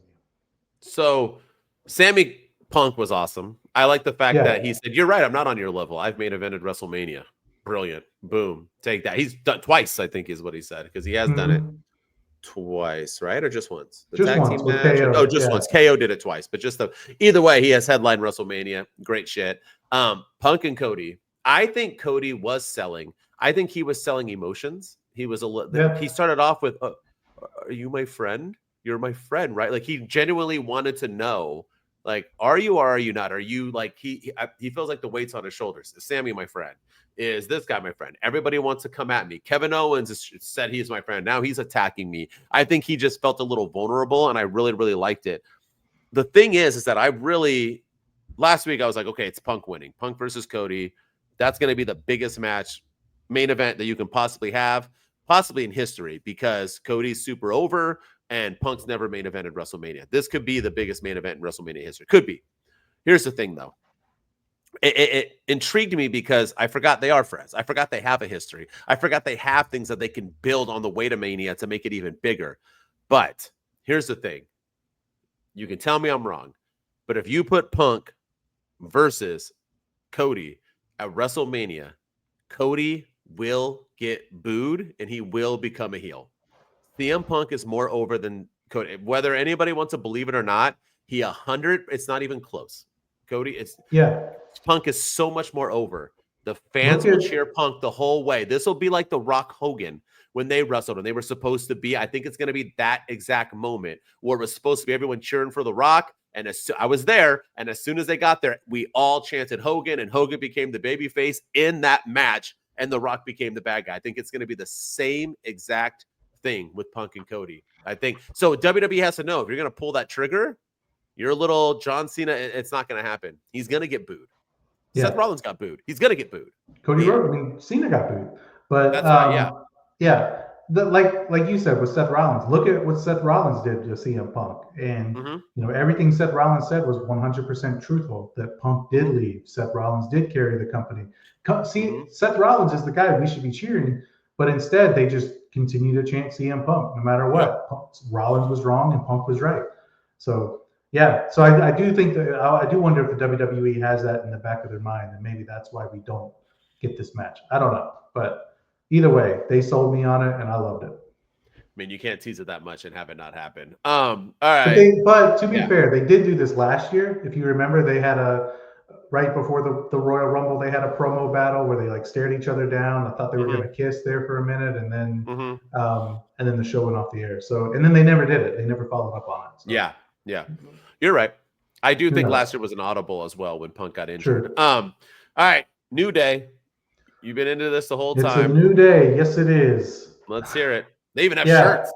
So, Sammy Punk was awesome. I like the fact that he said, "You're right. I'm not on your level. I've main evented WrestleMania. Brilliant. Boom. Take that." He's done twice, I think, is what he said, because he has done it twice, right? Or just once? The Just tag once team with match? KO, Oh, just yeah. once. KO did it twice, but just either way, he has headlined WrestleMania. Great shit. Punk and Cody. I think Cody was selling. I think he was selling emotions. He was he started off with, "Are you my friend? You're my friend, right?" Like he genuinely wanted to know, like, are you or are you not? Are you like he feels like the weight's on his shoulders. Is Sammy my friend? Is this guy my friend? Everybody wants to come at me. Kevin Owens said he's my friend. Now he's attacking me. I think he just felt a little vulnerable, and I really, really liked it. The thing is that I really last week I was like, okay, it's Punk winning. Punk versus Cody. That's going to be the biggest match, main event that you can possibly have, possibly in history, because Cody's super over and Punk's never main evented WrestleMania. This could be the biggest main event in WrestleMania history. Could be. Here's the thing, though. It intrigued me because I forgot they are friends. I forgot they have a history. I forgot they have things that they can build on the way to Mania to make it even bigger. But here's the thing. You can tell me I'm wrong, but if you put Punk versus Cody at WrestleMania, Cody will get booed and he will become a heel. CM Punk is more over than Cody. Whether anybody wants to believe it or not, it's not even close. Cody, Punk is so much more over. The fans will cheer Punk the whole way. This will be like the Rock Hogan when they wrestled and they were supposed to be. I think it's going to be that exact moment where it was supposed to be everyone cheering for The Rock. And I was there, and as soon as they got there, we all chanted Hogan, and Hogan became the babyface in that match, and The Rock became the bad guy. I think it's going to be the same exact thing with Punk and Cody. I think so. WWE has to know if you're going to pull that trigger, you're a little John Cena. It's not going to happen. He's going to get booed. Yeah. Seth Rollins got booed. He's going to get booed. Cody Rhodes, Cena got booed. But that's right. Yeah. Like you said with Seth Rollins, look at what Seth Rollins did to CM Punk, and everything Seth Rollins said was 100% truthful. That Punk did leave. Seth Rollins did carry the company. Seth Rollins is the guy we should be cheering, but instead they just continue to chant CM Punk no matter what. Rollins was wrong and Punk was right. So I do think that I do wonder if the WWE has that in the back of their mind, and maybe that's why we don't get this match. I don't know, but. Either way, they sold me on it, and I loved it. I mean, you can't tease it that much and have it not happen. All right. But to be fair, they did do this last year. If you remember, they had right before the Royal Rumble, they had a promo battle where they like stared each other down. I thought they were going to kiss there for a minute, and then the show went off the air. So, and then they never did it. They never followed up on it. So. Yeah, you're right. I do think last year was an audible as well when Punk got injured. Sure. All right, New Day. You've been into this the whole time. It's a new day. Yes, it is. Let's hear it. They even have shirts.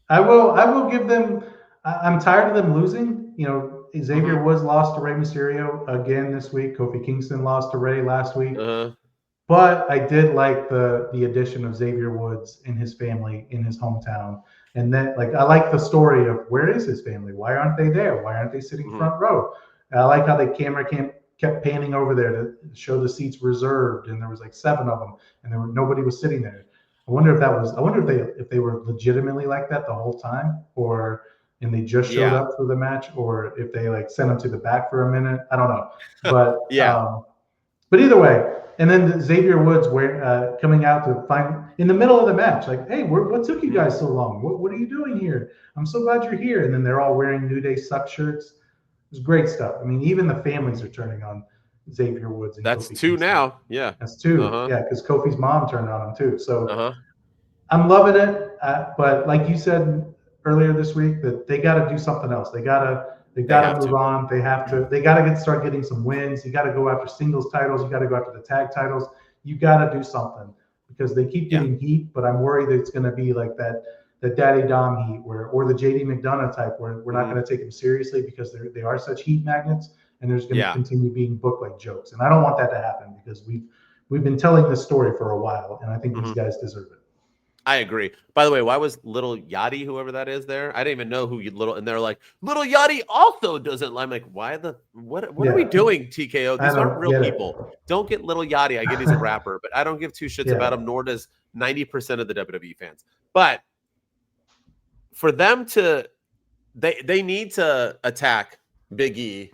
I will give them. I'm tired of them losing. Xavier Woods lost to Rey Mysterio again this week. Kofi Kingston lost to Rey last week. But I did like the addition of Xavier Woods and his family in his hometown. And then, I like the story of where is his family? Why aren't they there? Why aren't they sitting front row? I like how the camera kept panning over there to show the seats reserved, and there was like 7 of them, and nobody was sitting there. I wonder if they were legitimately like that the whole time, and they just showed up for the match, or if they sent them to the back for a minute. I don't know, but but either way. And then Xavier Woods coming out to find in the middle of the match, hey, what took you guys so long? What are you doing here? I'm so glad you're here. And then they're all wearing New Day Suck shirts. It was great stuff. I mean, even the families are turning on Xavier Woods. And that's Kofi 2 now. Yeah. That's 2. Yeah, because Kofi's mom turned on him too. So I'm loving it. But like you said earlier this week, that they got to do something else. They got to move on. They got to start getting some wins. You got to go after singles titles. You got to go after the tag titles. You got to do something because they keep getting heat. But I'm worried that it's going to be like that. The Daddy Dom heat, or the JD McDonough type, where we're not going to take them seriously because they are such heat magnets, and there's going to continue being booked like jokes. And I don't want that to happen because we've been telling this story for a while, and I think these guys deserve it. I agree. By the way, why was Little Yachty, whoever that is, there? I didn't even know who and they're like, Little Yachty also doesn't. I'm like, why what are we doing, TKO? These aren't real people. Don't get Little Yachty. I get he's a rapper, but I don't give 2 shits about him, nor does 90% of the WWE fans. But for them to, they need to attack Big E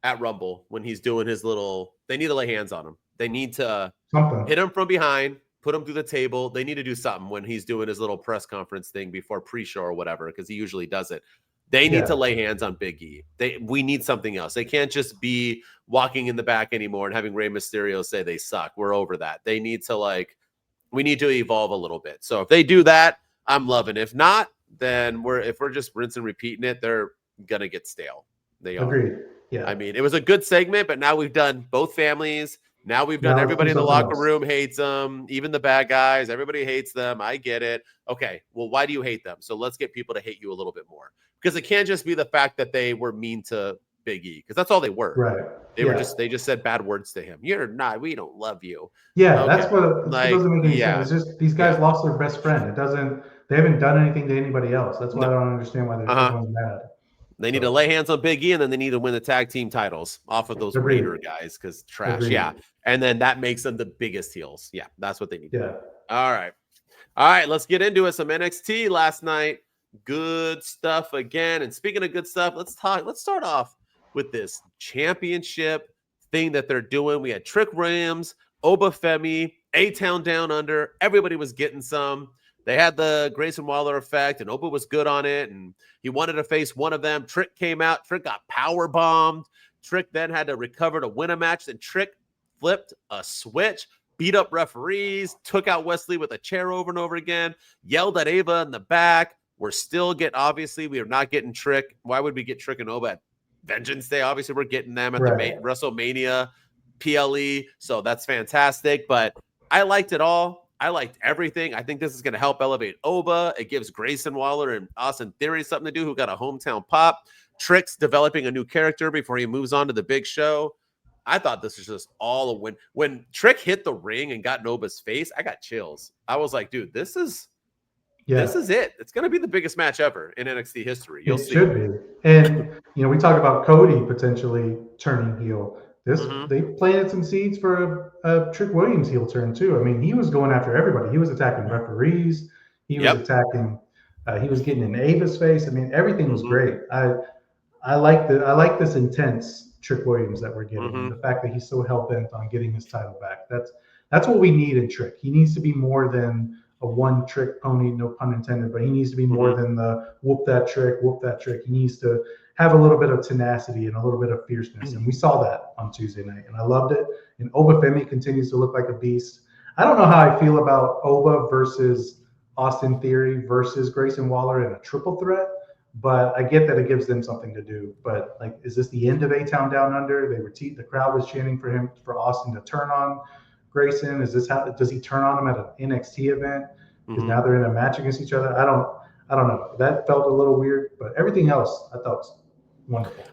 at Rumble when he's doing his little. They need to lay hands on him. They need to hit him from behind, put him through the table. They need to do something when he's doing his little press conference thing before pre-show or whatever, because he usually does it. They need to lay hands on Big E. We need something else. They can't just be walking in the back anymore and having Rey Mysterio say they suck. We're over that. They need to we need to evolve a little bit. So if they do that, I'm loving it. If not, then if we're just rinsing and repeating it, they're gonna get stale. They are. Agreed. Yeah. I mean, it was a good segment, but now we've done both families. Now we've done everybody in the locker room hates them, even the bad guys. Everybody hates them. I get it. Okay, well, why do you hate them? So let's get people to hate you a little bit more, because it can't just be the fact that they were mean to Big E, because that's all they were. Right. They just said bad words to him. We don't love you. Yeah, okay. That's what doesn't make any sense. It's just these guys lost their best friend. They haven't done anything to anybody else. That's why I don't understand why everyone's mad. They need to lay hands on Big E, and then they need to win the tag team titles off of those Raider guys, because trash. Agreed. Yeah. And then that makes them the biggest heels. Yeah, that's what they need to do. All right, let's get into it. Some NXT last night. Good stuff again. And speaking of good stuff, let's start off with this championship thing that they're doing. We had Trick Williams, Oba Femi, A-Town Down Under. Everybody was getting some. They had the Grayson Waller effect, and Oba was good on it, and he wanted to face one of them. Trick came out. Trick got power bombed. Trick then had to recover to win a match. Then Trick flipped a switch, beat up referees, took out Wesley with a chair over and over again, yelled at Ava in the back. We are not getting Trick. Why would we get Trick and Oba at Vengeance Day? Obviously, we're getting them at the WrestleMania PLE, so that's fantastic. But I liked it all. I liked everything. I think this is going to help elevate Oba. It gives Grayson Waller and Austin Theory something to do, who got a hometown pop. Trick's developing a new character before he moves on to the big show. I thought this was just all a win. When Trick hit the ring and got in Oba's face, I got chills. I was like, dude, this is it. It's going to be the biggest match ever in NXT history. You'll see. It should be. And, we talk about Cody potentially turning heel. They planted some seeds for a Trick Williams heel turn too. I mean, he was going after everybody. He was attacking referees. He was attacking. He was getting in Ava's face. I mean, everything was great. I like this intense Trick Williams that we're getting. The fact that he's so hell bent on getting his title back. That's what we need in Trick. He needs to be more than a one-trick pony, no pun intended, but he needs to be more than the whoop that trick. He needs to have a little bit of tenacity and a little bit of fierceness. And we saw that on Tuesday night, and I loved it. And Oba Femi continues to look like a beast. I don't know how I feel about Oba versus Austin Theory versus Grayson Waller in a triple threat, but I get that it gives them something to do. But is this the end of A-Town Down Under? The crowd was chanting for Austin to turn on Grayson. Is this does he turn on him at an NXT event? Because now they're in a match against each other. I don't know. That felt a little weird, but everything else I thought was wonderful.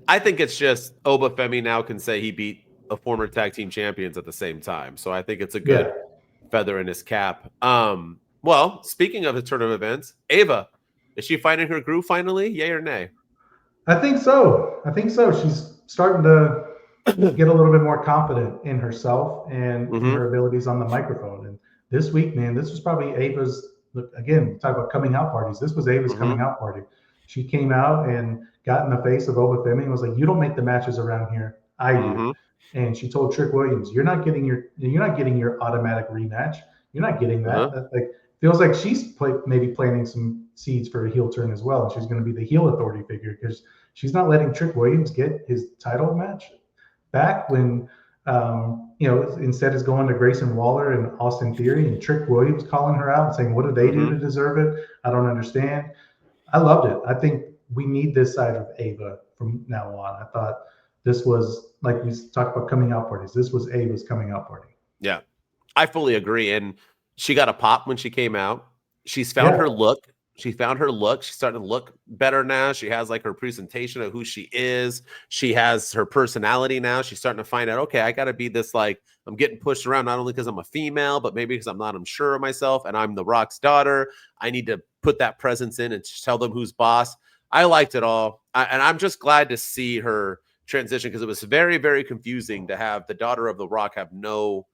I think it's just Oba Femi now can say he beat a former tag team champions at the same time. So I think it's a good feather in his cap. Well, speaking of the turn of events, Ava, is she finding her groove finally? Yay or nay? I think so. She's starting to get a little bit more confident in herself and in her abilities on the microphone. And this week, man, this was probably Ava's, again, talk about coming out parties. This was Ava's coming out party. She came out and got in the face of Oba Femi and was like, "You don't make the matches around here. I do." And she told Trick Williams, "You're not getting your automatic rematch. You're not getting that." That feels like she's maybe planting some seeds for a heel turn as well. And she's going to be the heel authority figure, because she's not letting Trick Williams get his title match back when instead is going to Grayson Waller and Austin Theory, and Trick Williams calling her out and saying, "What did they do to deserve it? I don't understand." I loved it. I think we need this side of Ava from now on. I thought this was, like we talked about coming out parties, this was Ava's coming out party. Yeah, I fully agree. And she got a pop when she came out. She's found her look. She's starting to look better now. She has her presentation of who she is. She has her personality now. She's starting to find out, okay, I got to be this, I'm getting pushed around not only because I'm a female, but maybe because I'm not unsure of myself and I'm the Rock's daughter. I need to put that presence in and tell them who's boss. I liked it all. And I'm just glad to see her transition, because it was very, very confusing to have the daughter of the Rock have no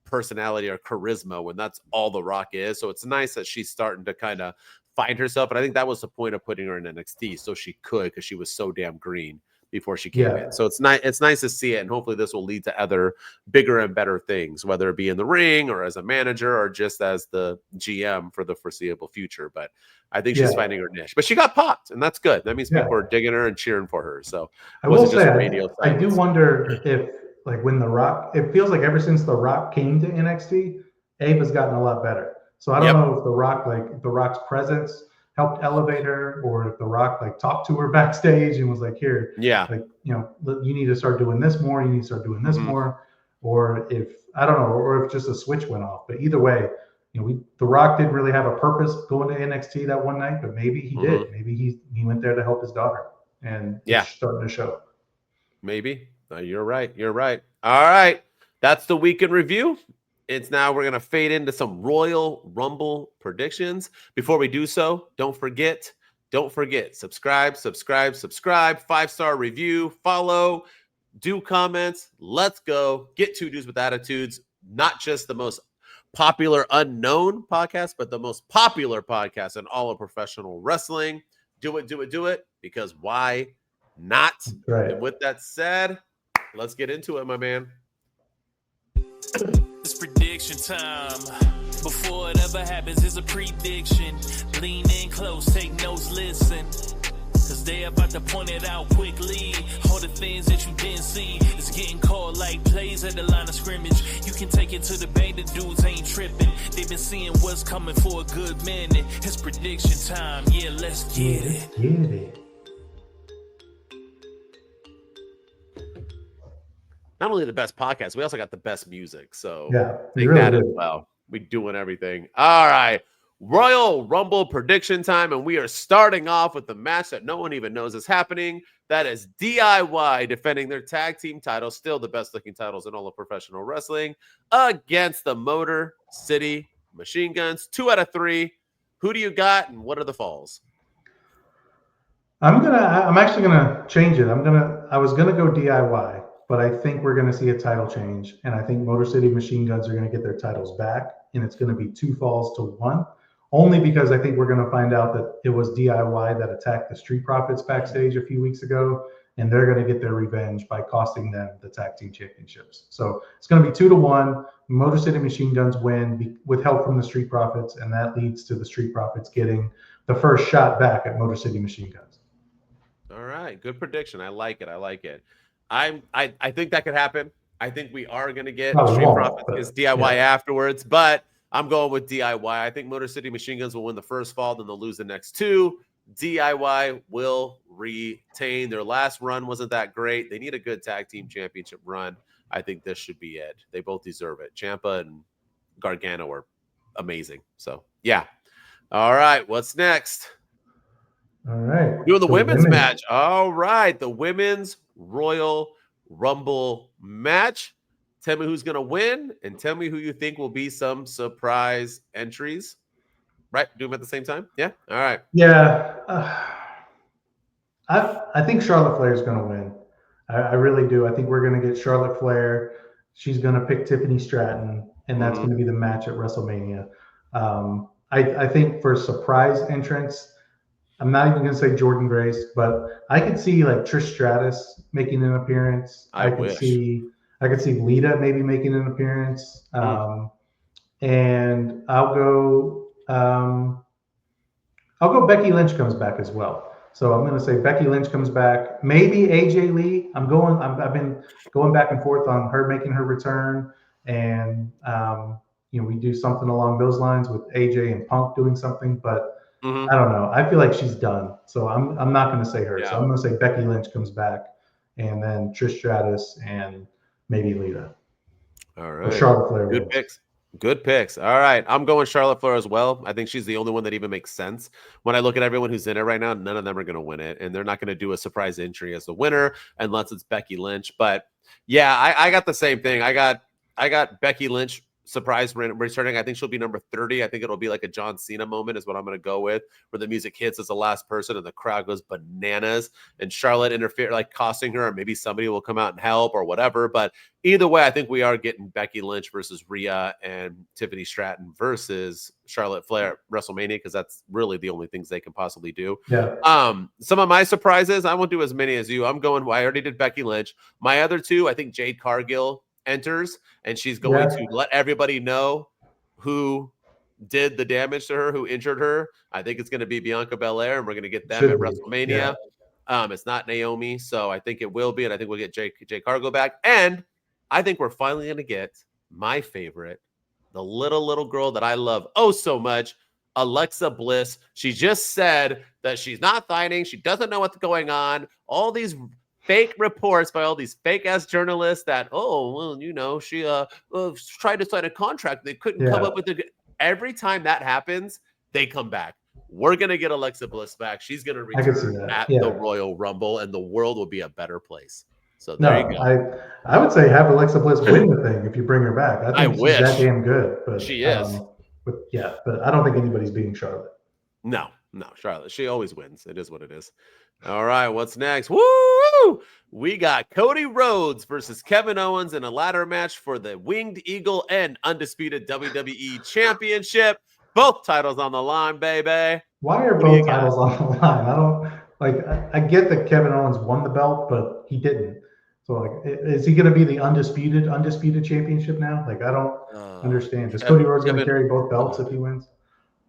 personality or charisma when that's all the Rock is. So it's nice that she's starting to kind of find herself. And I think that was the point of putting her in NXT, so she could, because she was so damn green before she came in. So it's nice to see it, and hopefully this will lead to other bigger and better things, whether it be in the ring or as a manager or just as the GM for the foreseeable future. But I think she's finding her niche. But she got popped, and that's good. That means people are digging her and cheering for her. So I will say, I do wonder if, like, when The Rock, it feels like ever since The Rock came to NXT, Ava's gotten a lot better. So I don't know if The Rock's presence helped elevate her, or if The Rock like talked to her backstage and was like, here, like, you know, you need to start doing this more, you need to start doing this more, or if, I don't know, or if just a switch went off. But either way, you know, The Rock didn't really have a purpose going to NXT that one night, but maybe he did. Maybe he went there to help his daughter, and it's starting to show. Maybe. You're right. You're right. All right. That's the week in review. It's now we're going to fade into some Royal Rumble predictions. Before we do so, don't forget, subscribe, 5-star review, follow, do comments. Let's go. Get Two Dudes with Attitudes, not just the most popular unknown podcast, but the most popular podcast in all of professional wrestling. Do it, because why not? Right. And with that said, let's get into it, my man. It's prediction time. Before it ever happens, it's a prediction. Lean in close, take notes, listen. Cause they about to point it out quickly. All the things that you didn't see is getting called like plays at the line of scrimmage. You can take it to the bank, the dudes ain't tripping. They've been seeing what's coming for a good minute. It's prediction time, yeah, let's get it. Get it. Not only the best podcast, we also got the best music. So think that as well. We doing everything. All right. Royal Rumble prediction time. And we are starting off with the match that no one even knows is happening. That is DIY defending their tag team titles, still the best looking titles in all of professional wrestling, against the Motor City Machine Guns. 2 out of 3. Who do you got, and what are the falls? I'm actually gonna change it. I was gonna go DIY. But I think we're going to see a title change, and I think Motor City Machine Guns are going to get their titles back, and it's going to be 2 falls to 1, only because I think we're going to find out that it was DIY that attacked the Street Profits backstage a few weeks ago, and they're going to get their revenge by costing them the tag team championships. So it's going to be 2 to 1. Motor City Machine Guns win with help from the Street Profits, and that leads to the Street Profits getting the first shot back at Motor City Machine Guns. All right, good prediction. I like it. I think that could happen. I think we are going to get Street Profits as DIY afterwards, but I'm going with DIY. I think Motor City Machine Guns will win the first fall, then they'll lose the next 2. DIY will retain. Their last run wasn't that great. They need a good tag team championship run. I think this should be it. They both deserve it. Ciampa and Gargano are amazing. So, yeah. All right, what's next? All right. We're doing the women's match. All right, the women's Royal Rumble match. Tell me who's going to win, and tell me who you think will be some surprise entries. Right? Do them at the same time? Yeah? All right. Yeah. I think Charlotte Flair is going to win. I really do. I think we're going to get Charlotte Flair. She's going to pick Tiffany Stratton, and that's going to be the match at WrestleMania. I think for surprise entrance, I'm not even going to say Jordynne Grace, but I could see like Trish Stratus making an appearance. I could see Lita maybe making an appearance. And I'll go Becky Lynch comes back as well. So I'm going to say Becky Lynch comes back. Maybe AJ Lee. I've been going back and forth on her making her return, and we do something along those lines with AJ and Punk doing something, but I don't know. I feel like she's done. So I'm not going to say her. Yeah. So I'm going to say Becky Lynch comes back, and then Trish Stratus and maybe Lita. All right. Or Charlotte Flair. Good picks. All right. I'm going Charlotte Flair as well. I think she's the only one that even makes sense. When I look at everyone who's in it right now, none of them are going to win it. And they're not going to do a surprise entry as the winner unless it's Becky Lynch. But yeah, I got the same thing. I got Becky Lynch surprise returning. I think she'll be number 30. I think it'll be like a John Cena moment is what I'm going to go with, where the music hits as the last person and the crowd goes bananas and Charlotte interfere, like costing her, or maybe somebody will come out and help or whatever. But either way, I think we are getting Becky Lynch versus Rhea and Tiffany Stratton versus Charlotte Flair at WrestleMania, because that's really the only things they can possibly do. Yeah. Some of my surprises, I won't do as many as you. I already did Becky Lynch. My other two, I think Jade Cargill enters, and she's going to let everybody know who did the damage to her, who injured her. I think it's going to be Bianca Belair, and we're going to get them at WrestleMania. It's not Naomi, so I think it will be, and I think we'll get Jade Cargill back. And I think we're finally going to get my favorite, the little girl that I love oh so much, Alexa Bliss. She just said that she's not fighting. She doesn't know what's going on. All these fake reports by all these fake ass journalists that, she tried to sign a contract. They couldn't come up with it. Every time that happens, they come back. We're going to get Alexa Bliss back. She's going to return at the Royal Rumble, and the world will be a better place. So there you go. I would say have Alexa Bliss win the thing if you bring her back. I think wish. She's that damn good. But she is. But I don't think anybody's beating Charlotte. No, Charlotte. She always wins. It is what it is. All right, what's next? Woo! We got Cody Rhodes versus Kevin Owens in a ladder match for the Winged Eagle and undisputed WWE Championship. Both titles on the line, baby. Why are both titles on the line? I don't I get that Kevin Owens won the belt, but he didn't. So is he going to be the undisputed championship now? I don't understand. Is Cody Rhodes going to carry both belts if he wins?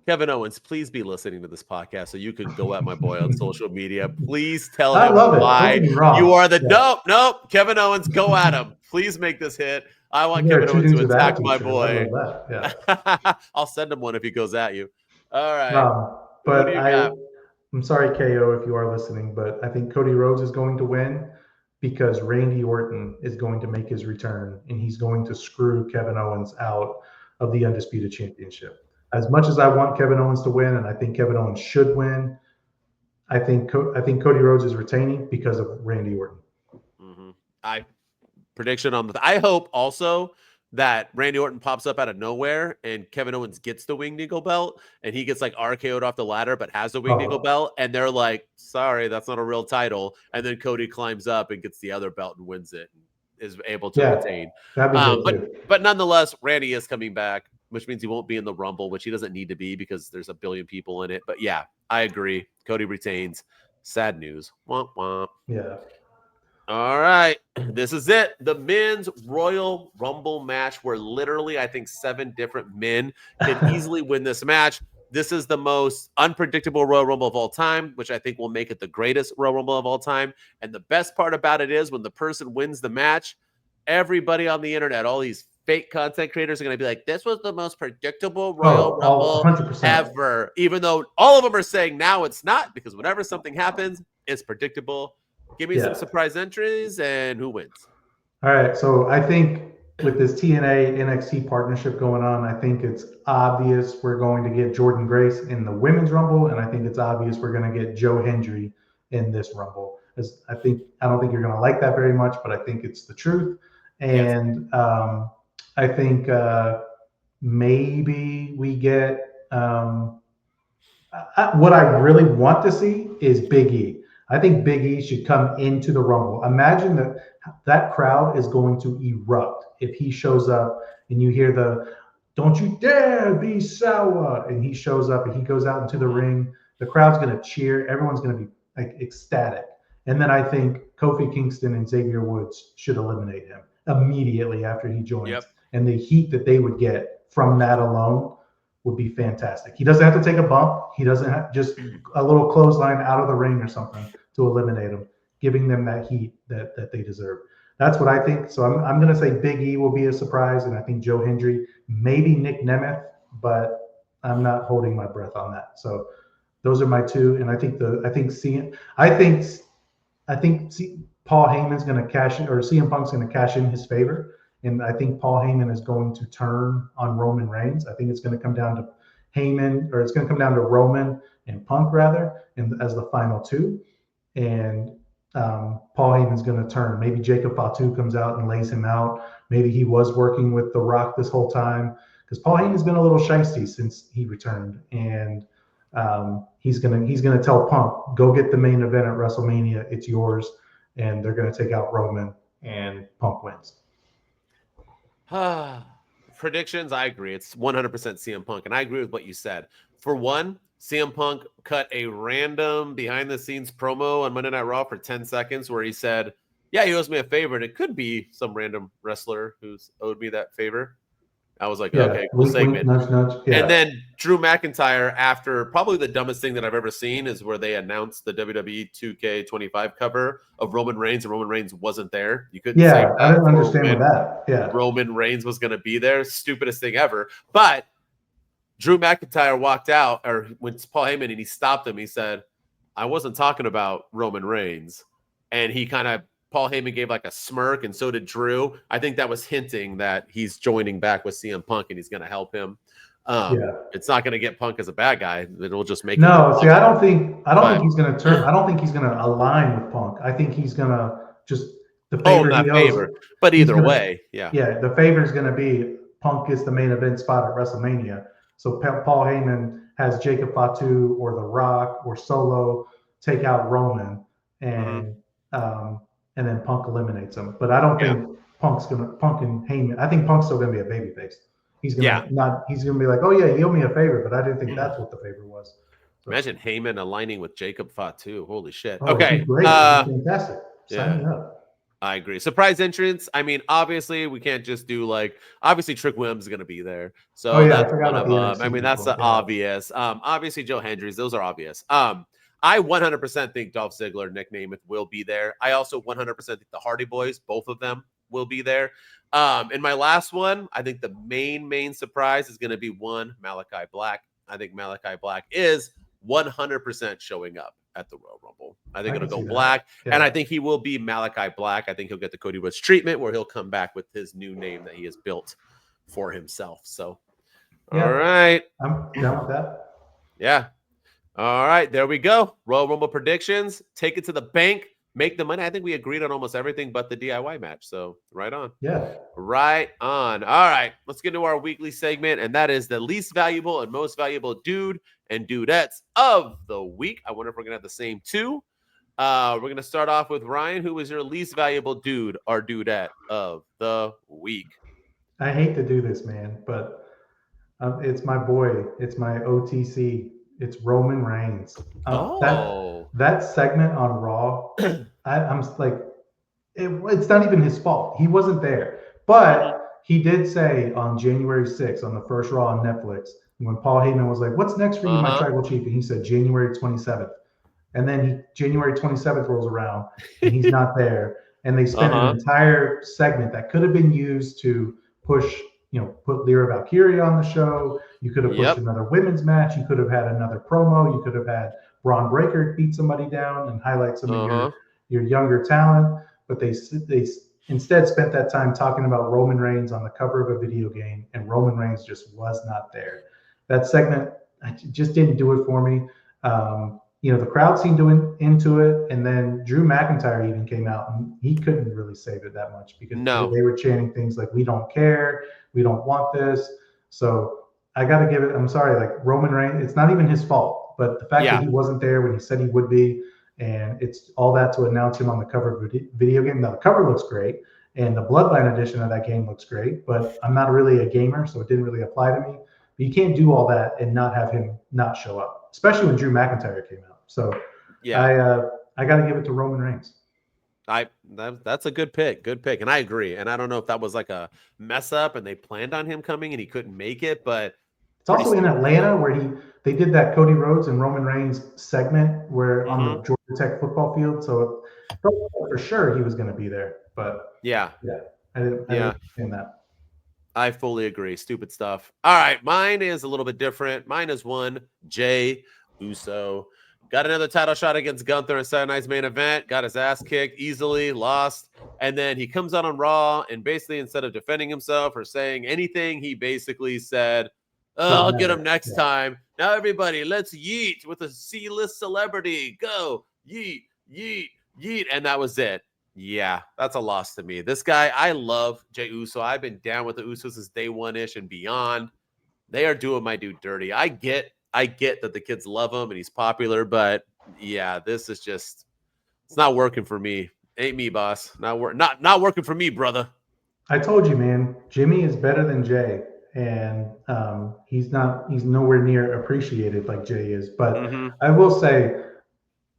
Kevin Owens, please be listening to this podcast so you can go at my boy on social media. Please tell him why you are the nope. Kevin Owens, go at him. Please make this hit. I want Kevin Owens to attack my boy. I'll send him one if he goes at you. All right. But I'm sorry, KO, if you are listening, but I think Cody Rhodes is going to win because Randy Orton is going to make his return, and he's going to screw Kevin Owens out of the Undisputed Championship. As much as I want Kevin Owens to win, and I think Kevin Owens should win, I think Cody Rhodes is retaining because of Randy Orton. Mm-hmm. I hope also that Randy Orton pops up out of nowhere and Kevin Owens gets the Winged Eagle belt and he gets RKO'd off the ladder but has the Winged Eagle belt, and they're like, sorry, that's not a real title. And then Cody climbs up and gets the other belt and wins it and is able to retain. But nonetheless, Randy is coming back, which means he won't be in the Rumble, which he doesn't need to be because there's a billion people in it. But yeah, I agree. Cody retains. Sad news. Womp womp. Yeah. All right. This is it. The men's Royal Rumble match, where literally I think 7 different men can easily win this match. This is the most unpredictable Royal Rumble of all time, which I think will make it the greatest Royal Rumble of all time. And the best part about it is when the person wins the match, everybody on the internet, all these fake content creators are going to be like, this was the most predictable Royal Rumble 100%. ever. Even though all of them are saying now it's not, because whenever something happens, it's predictable. Give me some surprise entries and who wins. All right. So I think with this TNA NXT partnership going on, I think it's obvious we're going to get Jordynne Grace in the Women's Rumble, and I think it's obvious we're going to get Joe Hendry in this Rumble. I don't think you're going to like that very much, but I think it's the truth. And I think maybe we get what I really want to see is Big E. I think Big E should come into the Rumble. Imagine that crowd is going to erupt if he shows up and you hear the "Don't you dare be sour," and he shows up and he goes out into the ring. The crowd's going to cheer. Everyone's going to be ecstatic. And then I think Kofi Kingston and Xavier Woods should eliminate him immediately after he joins. Yep. And the heat that they would get from that alone would be fantastic. He doesn't have to take a bump. He doesn't have just a little clothesline out of the ring or something to eliminate him, giving them that heat that they deserve. That's what I think. So I'm going to say Big E will be a surprise, and I think Joe Hendry, maybe Nick Nemeth, but I'm not holding my breath on that. So those are my two, and I think Paul Heyman's going to cash in, or CM Punk's going to cash in his favor. And I think Paul Heyman is going to turn on Roman Reigns. I think it's going to come down to it's going to come down to Roman and Punk rather, and as the final two. And Paul Heyman's going to turn. Maybe Jacob Fatu comes out and lays him out. Maybe he was working with The Rock this whole time, because Paul Heyman's been a little shisty since he returned, and he's gonna tell Punk, go get the main event at WrestleMania. It's yours, and they're gonna take out Roman, and Punk wins. Predictions, I agree. It's 100% CM Punk, and I agree with what you said. For one, CM Punk cut a random behind-the-scenes promo on Monday Night Raw for 10 seconds where he said, yeah, he owes me a favor, and it could be some random wrestler who's owed me that favor. I was like, okay, cool segment. Nudge, nudge. Yeah. And then Drew McIntyre, after probably the dumbest thing that I've ever seen, is where they announced the WWE 2K25 cover of Roman Reigns, and Roman Reigns wasn't there. You couldn't say I didn't understand with that. Yeah. Roman Reigns was going to be there. Stupidest thing ever. But Drew McIntyre walked out, or when Paul Heyman, and he stopped him. He said, I wasn't talking about Roman Reigns. And he Paul Heyman gave like a smirk, and so did Drew. I think that was hinting that he's joining back with CM Punk and he's going to help him. It's not going to get Punk as a bad guy. It'll just make I don't think he's going to turn. I don't think he's going to align with Punk. I think he's going to just the favor. But either way, the favor is going to be Punk gets the main event spot at WrestleMania. So Paul Heyman has Jacob Fatu or The Rock or Solo take out Roman, and then Punk eliminates him. But I don't think Punk and Heyman. I think Punk's still gonna be a babyface. He's gonna he's gonna be like, oh yeah, he owed me a favor, but I didn't think that's what the favor was. So, imagine Heyman aligning with Jacob Fatu. Holy shit. Oh, okay. Great. Fantastic. Sign me up. I agree. Surprise entrance. I mean, obviously, we can't just do obviously Trick Williams is going to be there. So that's one of them. I mean, that's obvious. Obviously, Joe Hendricks. Those are obvious. I 100% think Dolph Ziggler, Nick Nemeth, will be there. I also 100% think the Hardy Boys, both of them, will be there. And my last one, I think the main surprise is going to be Malachi Black. I think Malachi Black is 100% showing up at the Royal Rumble. I think it'll go Black, and I think he will be Malachi Black. I think he'll get the Cody Rhodes treatment where he'll come back with his new name that he has built for himself. So, all right. I'm down with that. Yeah. All right, there we go. Royal Rumble predictions. Take it to the bank. Make the money. I think we agreed on almost everything but the DIY match. So right on. Yeah. Right on. All right, let's get into our weekly segment, and that is the least valuable and most valuable dude and dudettes of the week. I wonder if we're going to have the same two. We're going to start off with Ryan. Who is your least valuable dude or dudette of the week? I hate to do this, man, but it's my boy. It's my OTC. It's Roman Reigns. That segment on Raw, I'm like, it's not even his fault. He wasn't there. But he did say on January 6th, on the first Raw on Netflix, when Paul Heyman was like, what's next for you, my tribal chief? And he said January 27th. And then January 27th rolls around, and he's not there. And they spent an entire segment that could have been used to push, put Lyra Valkyria on the show. You could have pushed another women's match. You could have had another promo. You could have had Braun Breaker beat somebody down and highlight some of your younger talent. But they instead spent that time talking about Roman Reigns on the cover of a video game, and Roman Reigns just was not there. That segment just didn't do it for me. The crowd seemed into it, and then Drew McIntyre even came out, and he couldn't really save it that much because they were chanting things like, we don't care, we don't want this. So I got to give it, I'm sorry, like Roman Reigns, it's not even his fault, but the fact that he wasn't there when he said he would be, and it's all that to announce him on the cover of a video game. Now, the cover looks great, and the Bloodline edition of that game looks great, but I'm not really a gamer, so it didn't really apply to me. But you can't do all that and not have him not show up, especially when Drew McIntyre came out. So I got to give it to Roman Reigns. That's a good pick. And I agree. And I don't know if that was like a mess up and they planned on him coming and he couldn't make it, but it's also in Atlanta where they did that Cody Rhodes and Roman Reigns segment where on the Georgia Tech football field. So for sure he was going to be there, but I didn't understand that. I fully agree. Stupid stuff. All right. Mine is a little bit different. Mine is one Jey Uso. Got another title shot against Gunther in Saturday Night's main event. Got his ass kicked easily, lost. And then he comes out on Raw and basically instead of defending himself or saying anything, he basically said, I'll get him next time. Now everybody, let's yeet with a C-list celebrity. Go. Yeet, yeet, yeet, and that was it. Yeah, that's a loss to me. This guy, I love Jey Uso. I've been down with the Usos since day one-ish and beyond. They are doing my dude dirty. I get that the kids love him and he's popular, but yeah, this is just, it's not working for me. Ain't me, boss. Not working for me, brother. I told you, man, Jimmy is better than Jay, and he's nowhere near appreciated like Jay is. But I will say,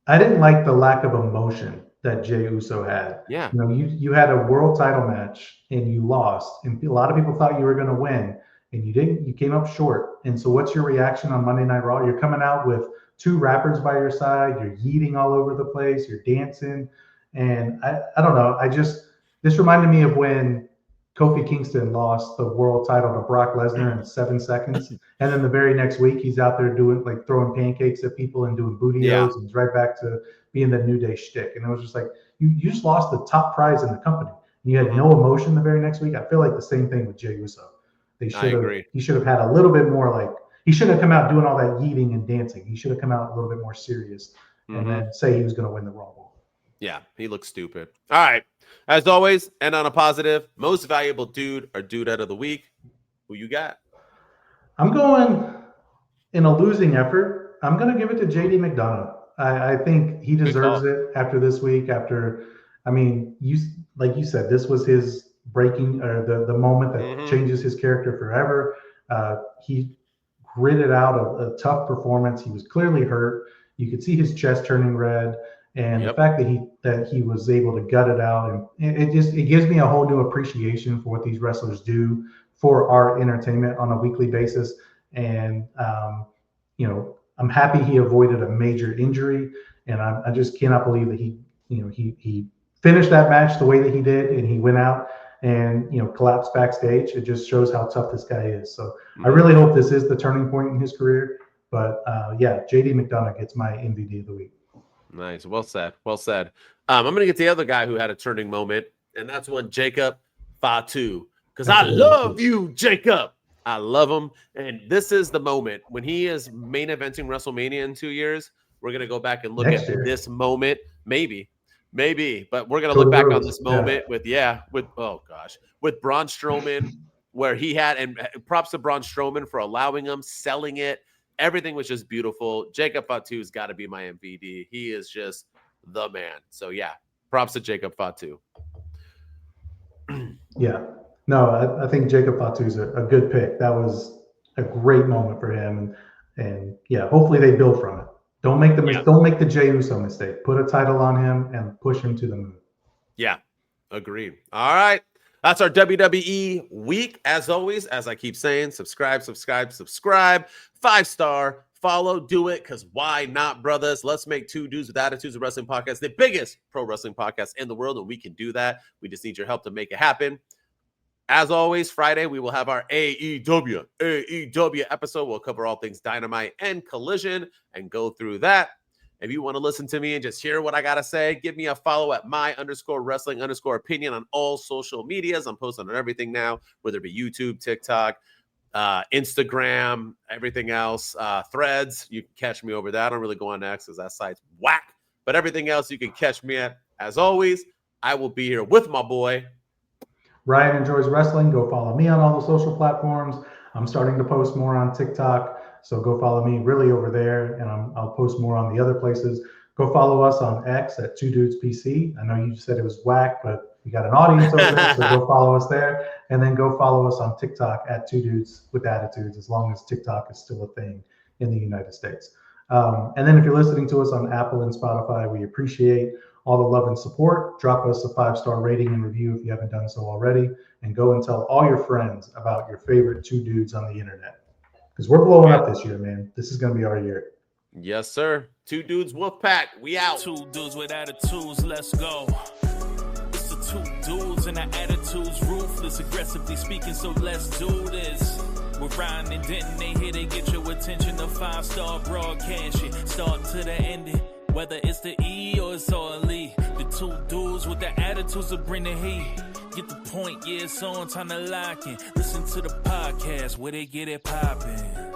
I didn't like the lack of emotion that Jey Uso had. Yeah. You know, you had a world title match and you lost, and a lot of people thought you were going to win, and you didn't. You came up short. And so, what's your reaction on Monday Night Raw? You're coming out with 2 rappers by your side. You're yeeting all over the place. You're dancing, and I don't know. This reminded me of when Kofi Kingston lost the world title to Brock Lesnar in 7 seconds. And then the very next week, he's out there doing like throwing pancakes at people and doing booty-os, and he's right back to being the New Day shtick. And it was just like, you just lost the top prize in the company. And you had no emotion the very next week. I feel like the same thing with Jey Uso. He should have had a little bit more, like, he shouldn't have come out doing all that yeeting and dancing. He should have come out a little bit more serious and then say he was going to win the Rumble. Yeah, he looks stupid. All right. As always, and on a positive, most valuable dude or dude-out of the week. Who you got? I'm going in a losing effort. I'm going to give it to JD McDonough. I think he deserves it after this week. Like you said, this was his breaking, or the moment that changes his character forever. He gritted out a tough performance. He was clearly hurt. You could see his chest turning red. And the fact that he was able to gut it out, and it gives me a whole new appreciation for what these wrestlers do for our entertainment on a weekly basis. And I'm happy he avoided a major injury, and I just cannot believe that he finished that match the way that he did, and he went out and collapsed backstage. It just shows how tough this guy is. So I really hope this is the turning point in his career. But JD McDonough gets my MVP of the week. Nice. Well said. Well said. I'm going to get the other guy who had a turning moment, and that's one Jacob Fatu. Because I love you, Jacob. I love him. And this is the moment when he is main eventing WrestleMania in 2 years. We're going to go back and look at this moment. Maybe. But we're going to look back on this moment with Braun Strowman, where he had, and props to Braun Strowman for allowing him, selling it. Everything was just beautiful. Jacob Fatu's got to be my MVP. He is just the man. So, yeah, props to Jacob Fatu. Yeah. No, I think Jacob Fatu's a good pick. That was a great moment for him. And hopefully they build from it. Don't make the Jey Uso mistake. Put a title on him and push him to the moon. Yeah. Agreed. All right. That's our WWE week. As always, as I keep saying, subscribe. 5-star, follow, do it, because why not, brothers? Let's make Two Dudes with Attitudes of Wrestling podcast the biggest pro wrestling podcast in the world, and we can do that. We just need your help to make it happen. As always, Friday, we will have our AEW episode. We'll cover all things Dynamite and Collision and go through that. If you want to listen to me and just hear what I got to say, give me a follow at my_wrestling_opinion on all social medias. I'm posting on everything now, whether it be YouTube, TikTok, Instagram, everything else, Threads. You can catch me over there. I don't really go on X because that site's whack. But everything else you can catch me at. As always, I will be here with my boy Ryan Enjoys Wrestling. Go follow me on all the social platforms. I'm starting to post more on TikTok. So go follow me really over there, and I'll post more on the other places. Go follow us on X at 2DudesPC. I know you said it was whack, but we got an audience over there, so go follow us there. And then go follow us on TikTok at 2 Dudes with Attitudes, as long as TikTok is still a thing in the United States. And then if you're listening to us on Apple and Spotify, we appreciate all the love and support. Drop us a 5-star rating and review if you haven't done so already. And go and tell all your friends about your favorite 2 dudes on the internet. Because we're blowing up this year, man. This is going to be our year. Yes, sir. 2 Dudes Wolfpack. We out. 2 dudes with attitudes. Let's go. It's the 2 dudes and our attitudes. Ruthless, aggressively speaking. So let's do this. We're Ryan and Denton. They here to get your attention. A 5-star broadcast. Start to the ending. Whether it's the E or it's all E. The 2 dudes with the attitudes will bring the heat. Get the point, yeah, it's on, time to lock in. Listen to the podcast where they get it poppin'.